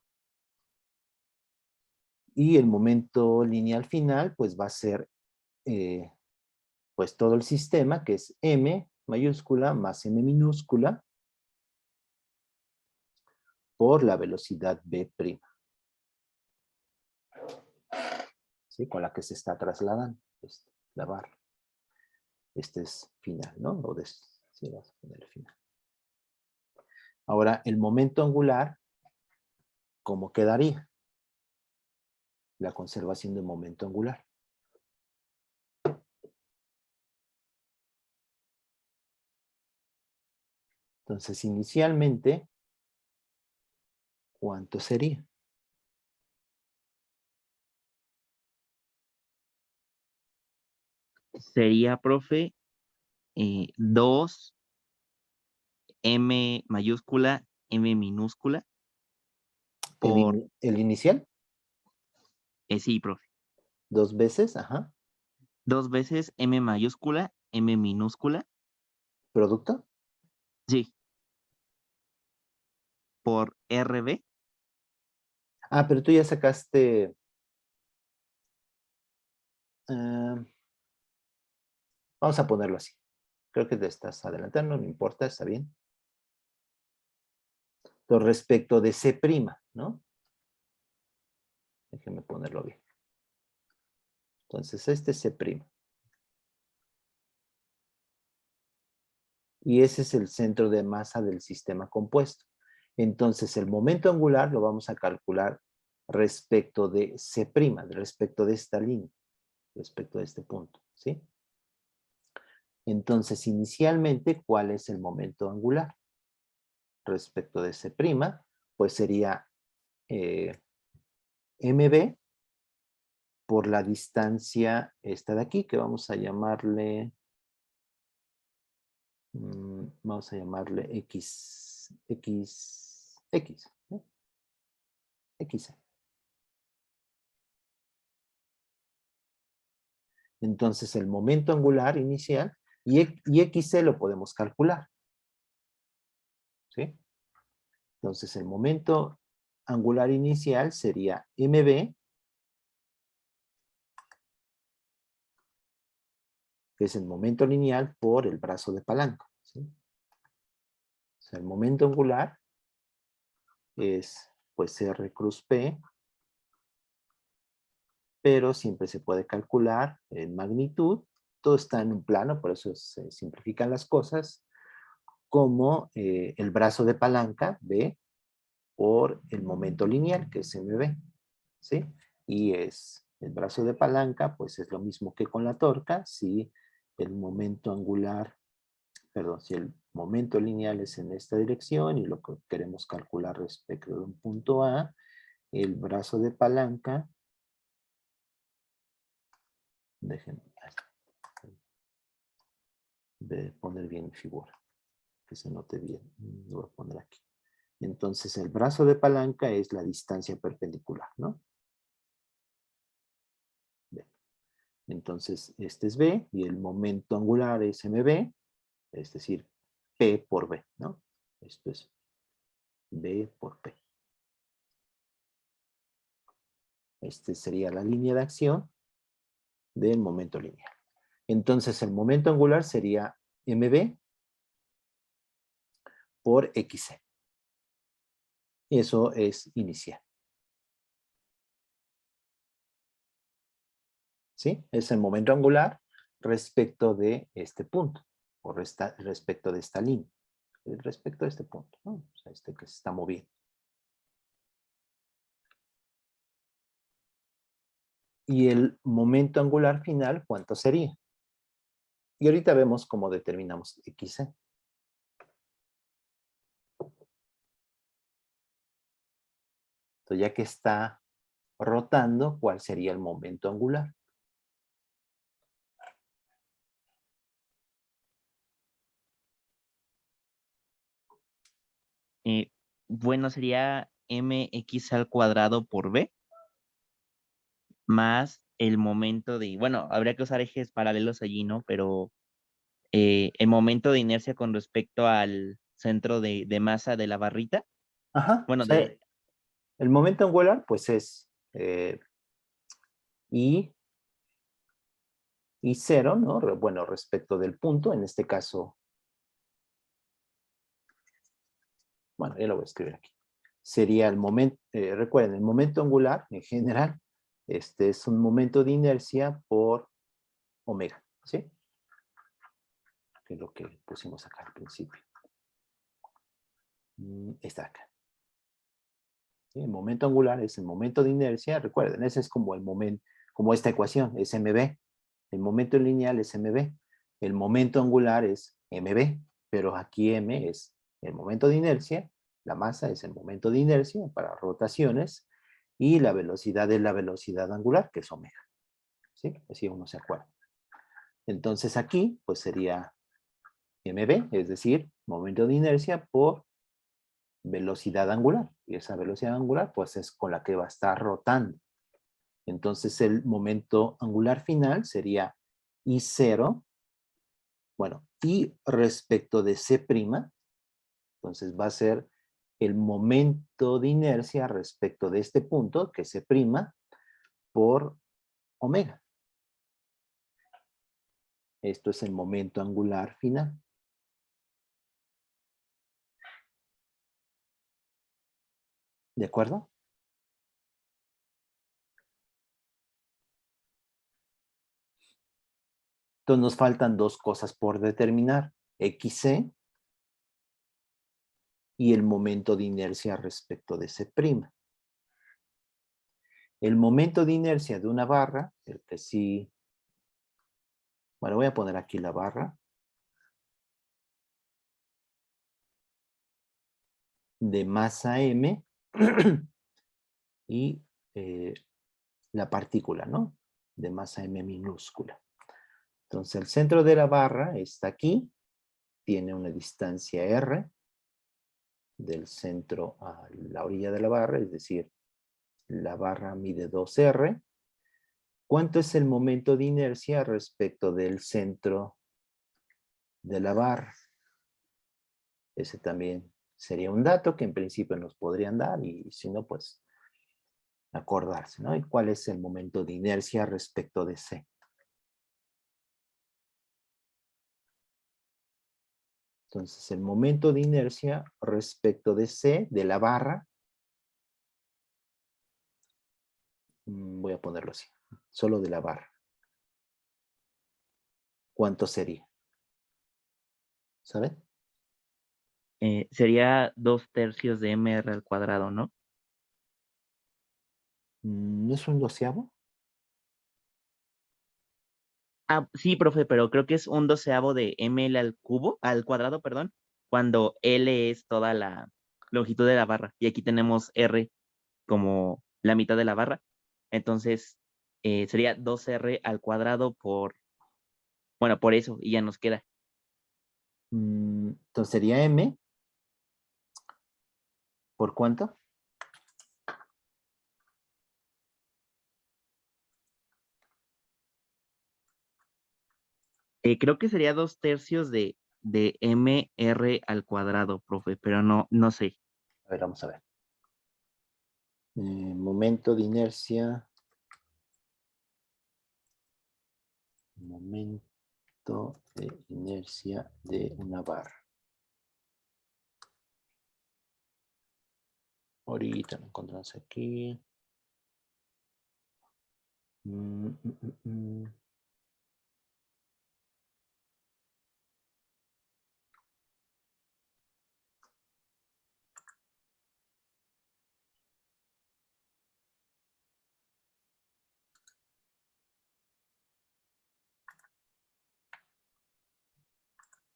Y el momento lineal final, pues va a ser, pues todo el sistema, que es M mayúscula más M minúscula, por la velocidad v', ¿sí? Con la que se está trasladando la barra. Este es final, ¿no? Sí, vamos a poner el final. Ahora, el momento angular, ¿cómo quedaría? La conservación del momento angular. Entonces, inicialmente, ¿cuánto sería? Sería, profe, 2 M mayúscula, M minúscula, por, El inicial, sí, profe, 2 veces, ajá, 2 veces M mayúscula, M minúscula, producto. sí, por RB, Ah, pero tú ya sacaste... vamos a ponerlo así. Creo que te estás adelantando, no importa, está bien. Entonces, respecto de C', ¿no? Déjenme ponerlo bien. Entonces, este es C'. Y ese es el centro de masa del sistema compuesto. Entonces, el momento angular lo vamos a calcular respecto de C', respecto de esta línea, respecto de este punto, ¿sí? Entonces, inicialmente, ¿cuál es el momento angular? Respecto de C', pues sería mb por la distancia esta de aquí, que vamos a llamarle x, ¿no? X. Entonces, el momento angular inicial, y xc lo podemos calcular, ¿sí? Entonces, el momento angular inicial sería mb, que es el momento lineal por el brazo de palanca, ¿sí? O sea, el momento angular es, pues, R cruz P, pero siempre se puede calcular en magnitud. Todo está en un plano, por eso se simplifican las cosas, como el brazo de palanca, B, por el momento lineal, que es mb, ¿sí? Y es el brazo de palanca, pues es lo mismo que con la torca, si el momento angular, perdón, si el momento lineal es en esta dirección y lo que queremos calcular respecto de un punto A, el brazo de palanca, déjenme poner bien mi figura, que se note bien, lo voy a poner aquí. Entonces el brazo de palanca es la distancia perpendicular, ¿no? Bien. Entonces este es B y el momento angular es mb, es decir, P por B, ¿no? Esto es B por P. Esta sería la línea de acción del momento lineal. Entonces el momento angular sería mb por xc. Y eso es inicial. ¿Sí? Es el momento angular respecto de este punto, o respecto de esta línea, respecto de este punto, ¿no? O sea, este que se está moviendo. Y el momento angular final, ¿cuánto sería? Y ahorita vemos cómo determinamos xc. Entonces, ya que está rotando, ¿cuál sería el momento angular? bueno, sería mx al cuadrado por b, más el momento de, bueno, habría que usar ejes paralelos allí, ¿no? Pero el momento de inercia con respecto al centro de masa de la barrita, Ajá, o bueno, sea, el momento angular, pues es I 0, ¿no? Bueno, respecto del punto, en este caso, bueno, ya lo voy a escribir aquí. sería el momento, recuerden, el momento angular en general, este es un momento de inercia por omega, ¿sí? Que es lo que pusimos acá al principio. Está acá. ¿Sí? El momento angular es el momento de inercia, recuerden, ese es como el momento, como esta ecuación, es mb. El momento lineal es mb. El momento angular es mb, pero aquí m es el momento de inercia, la masa es el momento de inercia para rotaciones, y la velocidad es la velocidad angular, que es omega. ¿Sí? Así uno se acuerda. Entonces aquí, pues sería mb, es decir, momento de inercia por velocidad angular. Y esa velocidad angular, pues es con la que va a estar rotando. Entonces el momento angular final sería I0, bueno, I respecto de C', entonces va a ser el momento de inercia respecto de este punto, que es C', por omega. Esto es el momento angular final. ¿De acuerdo? Entonces nos faltan dos cosas por determinar, XC y el momento de inercia respecto de C'. El momento de inercia de una barra, el que sí, bueno, voy a poner aquí la barra, de masa M y la partícula, ¿no? De masa M minúscula. Entonces el centro de la barra está aquí, tiene una distancia R del centro a la orilla de la barra, es decir, la barra mide 2R. ¿Cuánto es el momento de inercia respecto del centro de la barra? Ese también sería un dato que en principio nos podrían dar, y si no, pues acordarse, ¿no? ¿Y cuál es el momento de inercia respecto de C? Entonces, el momento de inercia respecto de C, de la barra, voy a ponerlo así, solo de la barra. ¿Cuánto sería? ¿Saben? Sería 2/3 de mr al cuadrado, ¿no? ¿No es un doceavo? Ah, sí, profe, pero creo que es 1/12 de ml al cubo, al cuadrado, perdón, cuando L es toda la longitud de la barra. Y aquí tenemos R como la mitad de la barra. Entonces, sería 2R al cuadrado bueno, por eso, y ya nos queda. Entonces sería M. ¿Por cuánto? Creo que sería 2/3 de mr al cuadrado, profe, pero no sé. A ver, vamos a ver. Momento de inercia. Momento de inercia de una barra. Ahorita lo encontramos aquí.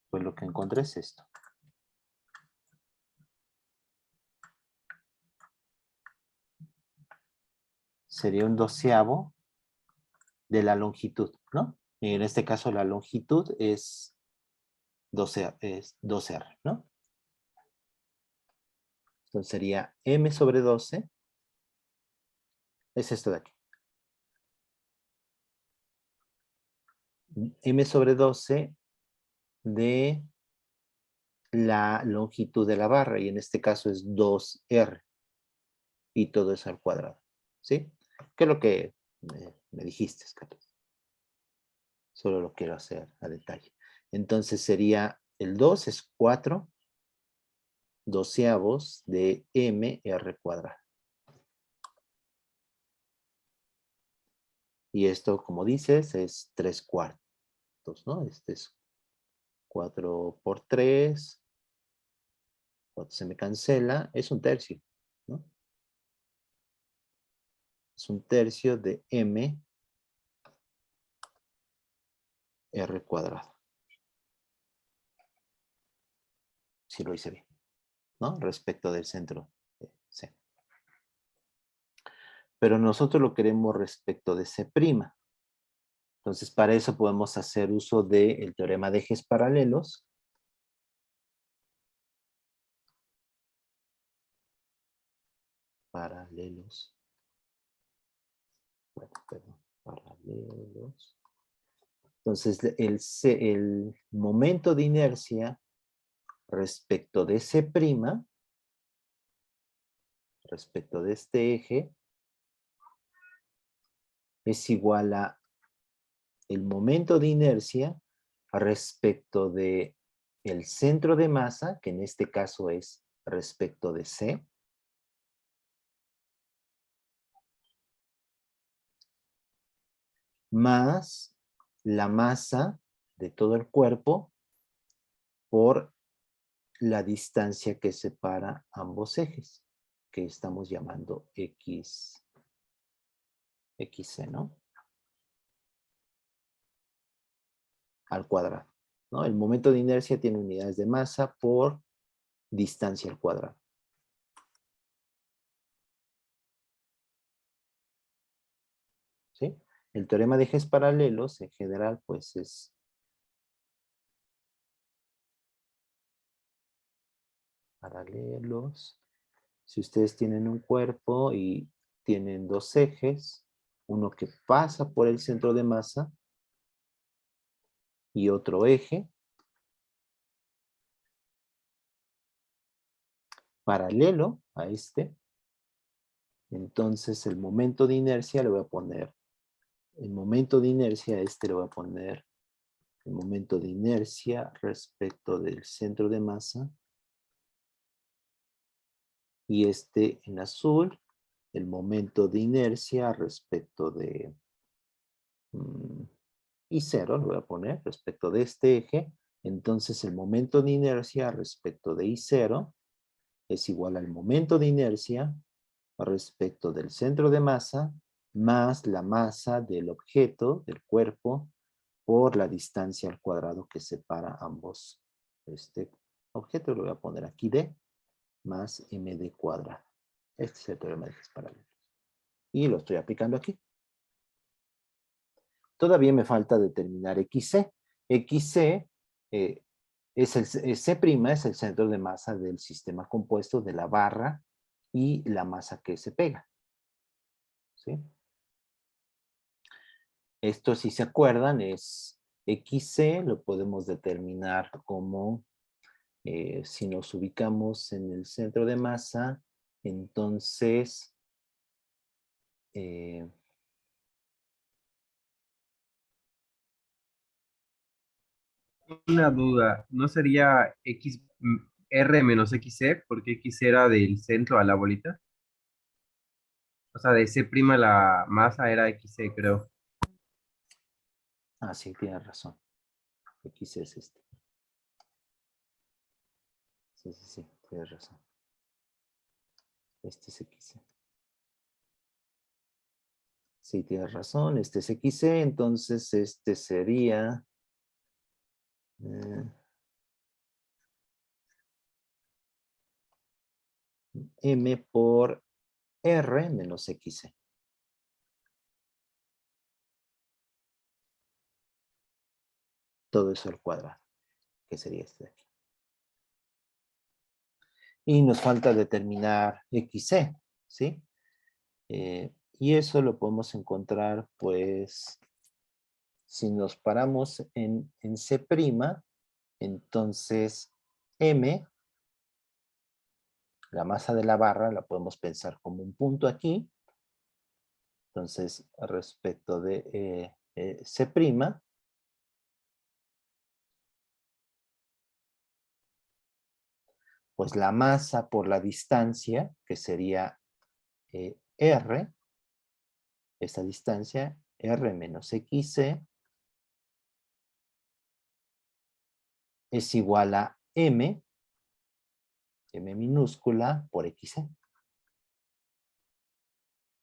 Pues lo que encontré es esto. Sería un doceavo de la longitud, ¿no? En este caso la longitud es 12R, ¿no? Entonces sería M sobre 12. Es esto de aquí. M sobre 12 de la longitud de la barra, y en este caso es 2R, y todo eso al cuadrado, ¿sí? ¿Qué es lo que me dijiste, Carlos? Solo lo quiero hacer a detalle. Entonces sería el 2 es 4, doceavos de mr cuadrado. Y esto, como dices, es 3/4, ¿no? Este es 4 por 3. 4 se me cancela. Es un tercio, ¿no? Es un tercio de m r cuadrado. Si lo hice bien, ¿no? Respecto del centro de C. Pero nosotros lo queremos respecto de C'. Entonces, para eso podemos hacer uso del teorema de ejes paralelos. Bueno, perdón, paralelos. Entonces, el momento de inercia respecto de C', respecto de este eje, es igual a el momento de inercia respecto de el centro de masa, que en este caso es respecto de C, más la masa de todo el cuerpo por la distancia que separa ambos ejes, que estamos llamando xc, ¿no? Al cuadrado, ¿no? El momento de inercia tiene unidades de masa por distancia al cuadrado. ¿Sí? El teorema de ejes paralelos, en general, pues es paralelos. Si ustedes tienen un cuerpo y tienen dos ejes, uno que pasa por el centro de masa y otro eje paralelo a este, entonces el momento de inercia le voy a poner, el momento de inercia a este le voy a poner el momento de inercia respecto del centro de masa y este en azul, el momento de inercia respecto de I0, lo voy a poner respecto de este eje. Entonces el momento de inercia respecto de I0 es igual al momento de inercia respecto del centro de masa más la masa del objeto, del cuerpo, por la distancia al cuadrado que separa ambos. Este objeto lo voy a poner aquí D más md cuadrado. Este es el teorema de ejes paralelos. Y lo estoy aplicando aquí. Todavía me falta determinar XC. XC C' es el centro de masa del sistema compuesto de la barra y la masa que se pega. ¿Sí? Esto, si se acuerdan, es XC, lo podemos determinar como, si nos ubicamos en el centro de masa, entonces, Una duda, ¿no sería R menos XC? Porque X era del centro a la bolita. O sea, de C' la masa era XC, creo. sí, tienes razón. XC es este. Sí, tienes razón. Este es XC. Sí, tienes razón, este es XC, entonces este sería... M por R menos XC. Todo eso al cuadrado, que sería este de aquí. Y nos falta determinar XC, ¿sí? Y eso lo podemos encontrar, pues, si nos paramos en C', entonces M, la masa de la barra, la podemos pensar como un punto aquí. Entonces, respecto de C', Pues la masa por la distancia, que sería R, esta distancia, R menos XC, es igual a M minúscula por XC.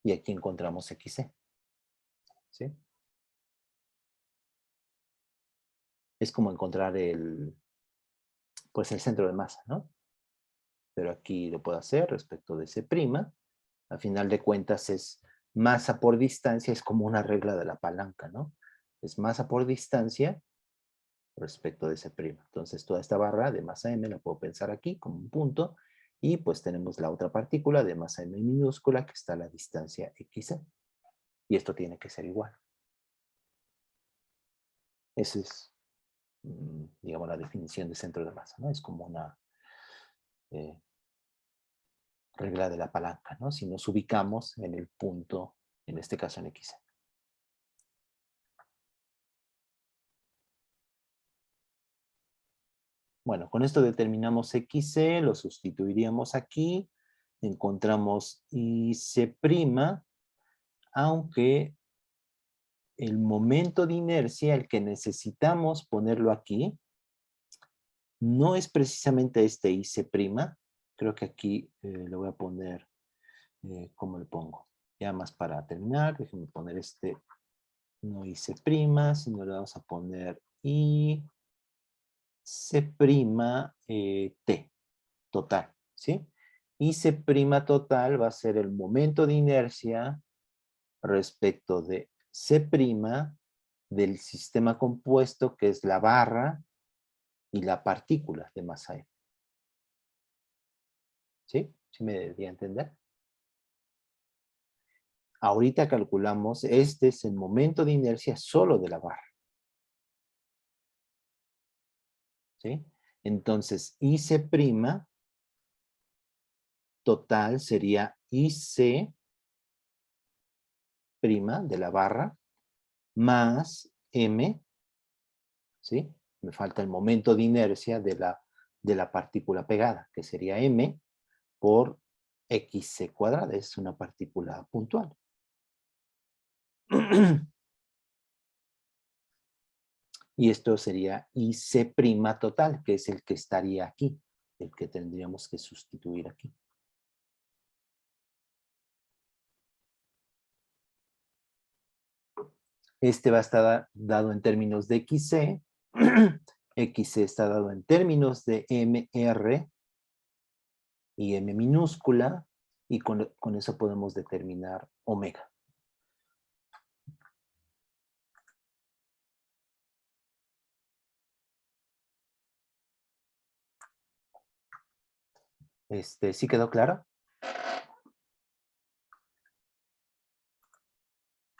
Y aquí encontramos XC. ¿Sí? Es como encontrar pues el centro de masa, ¿no? Pero aquí lo puedo hacer respecto de C'. A final de cuentas es masa por distancia, es como una regla de la palanca, ¿no? Es masa por distancia respecto de C'. Entonces toda esta barra de masa M la puedo pensar aquí como un punto, y pues tenemos la otra partícula de masa M minúscula que está a la distancia XC. Y esto tiene que ser igual. Esa es, digamos, la definición de centro de masa, ¿no? Es como una regla de la palanca, ¿no? Si nos ubicamos en el punto, en este caso en XC. Bueno, con esto determinamos XC, lo sustituiríamos aquí, encontramos IC', aunque el momento de inercia, el que necesitamos ponerlo aquí, no es precisamente este IC'. Creo que aquí le voy a poner, ¿cómo le pongo? Ya más para terminar, déjenme poner este, no IC', sino le vamos a poner IC', T, total, ¿sí? IC' total va a ser el momento de inercia respecto de C' del sistema compuesto, que es la barra y la partícula de masa M. ¿Sí? ¿Sí me debería entender? Ahorita calculamos, este es el momento de inercia solo de la barra. ¿Sí? Entonces, IC' total sería IC' de la barra más M, ¿sí? Me falta el momento de inercia de la partícula pegada, que sería M por XC cuadrada. Es una partícula puntual. Y esto sería IC' total, que es el que estaría aquí, el que tendríamos que sustituir aquí. Este va a estar dado en términos de XC. XC está dado en términos de MR y M minúscula, y con eso podemos determinar omega. ¿Sí quedó claro?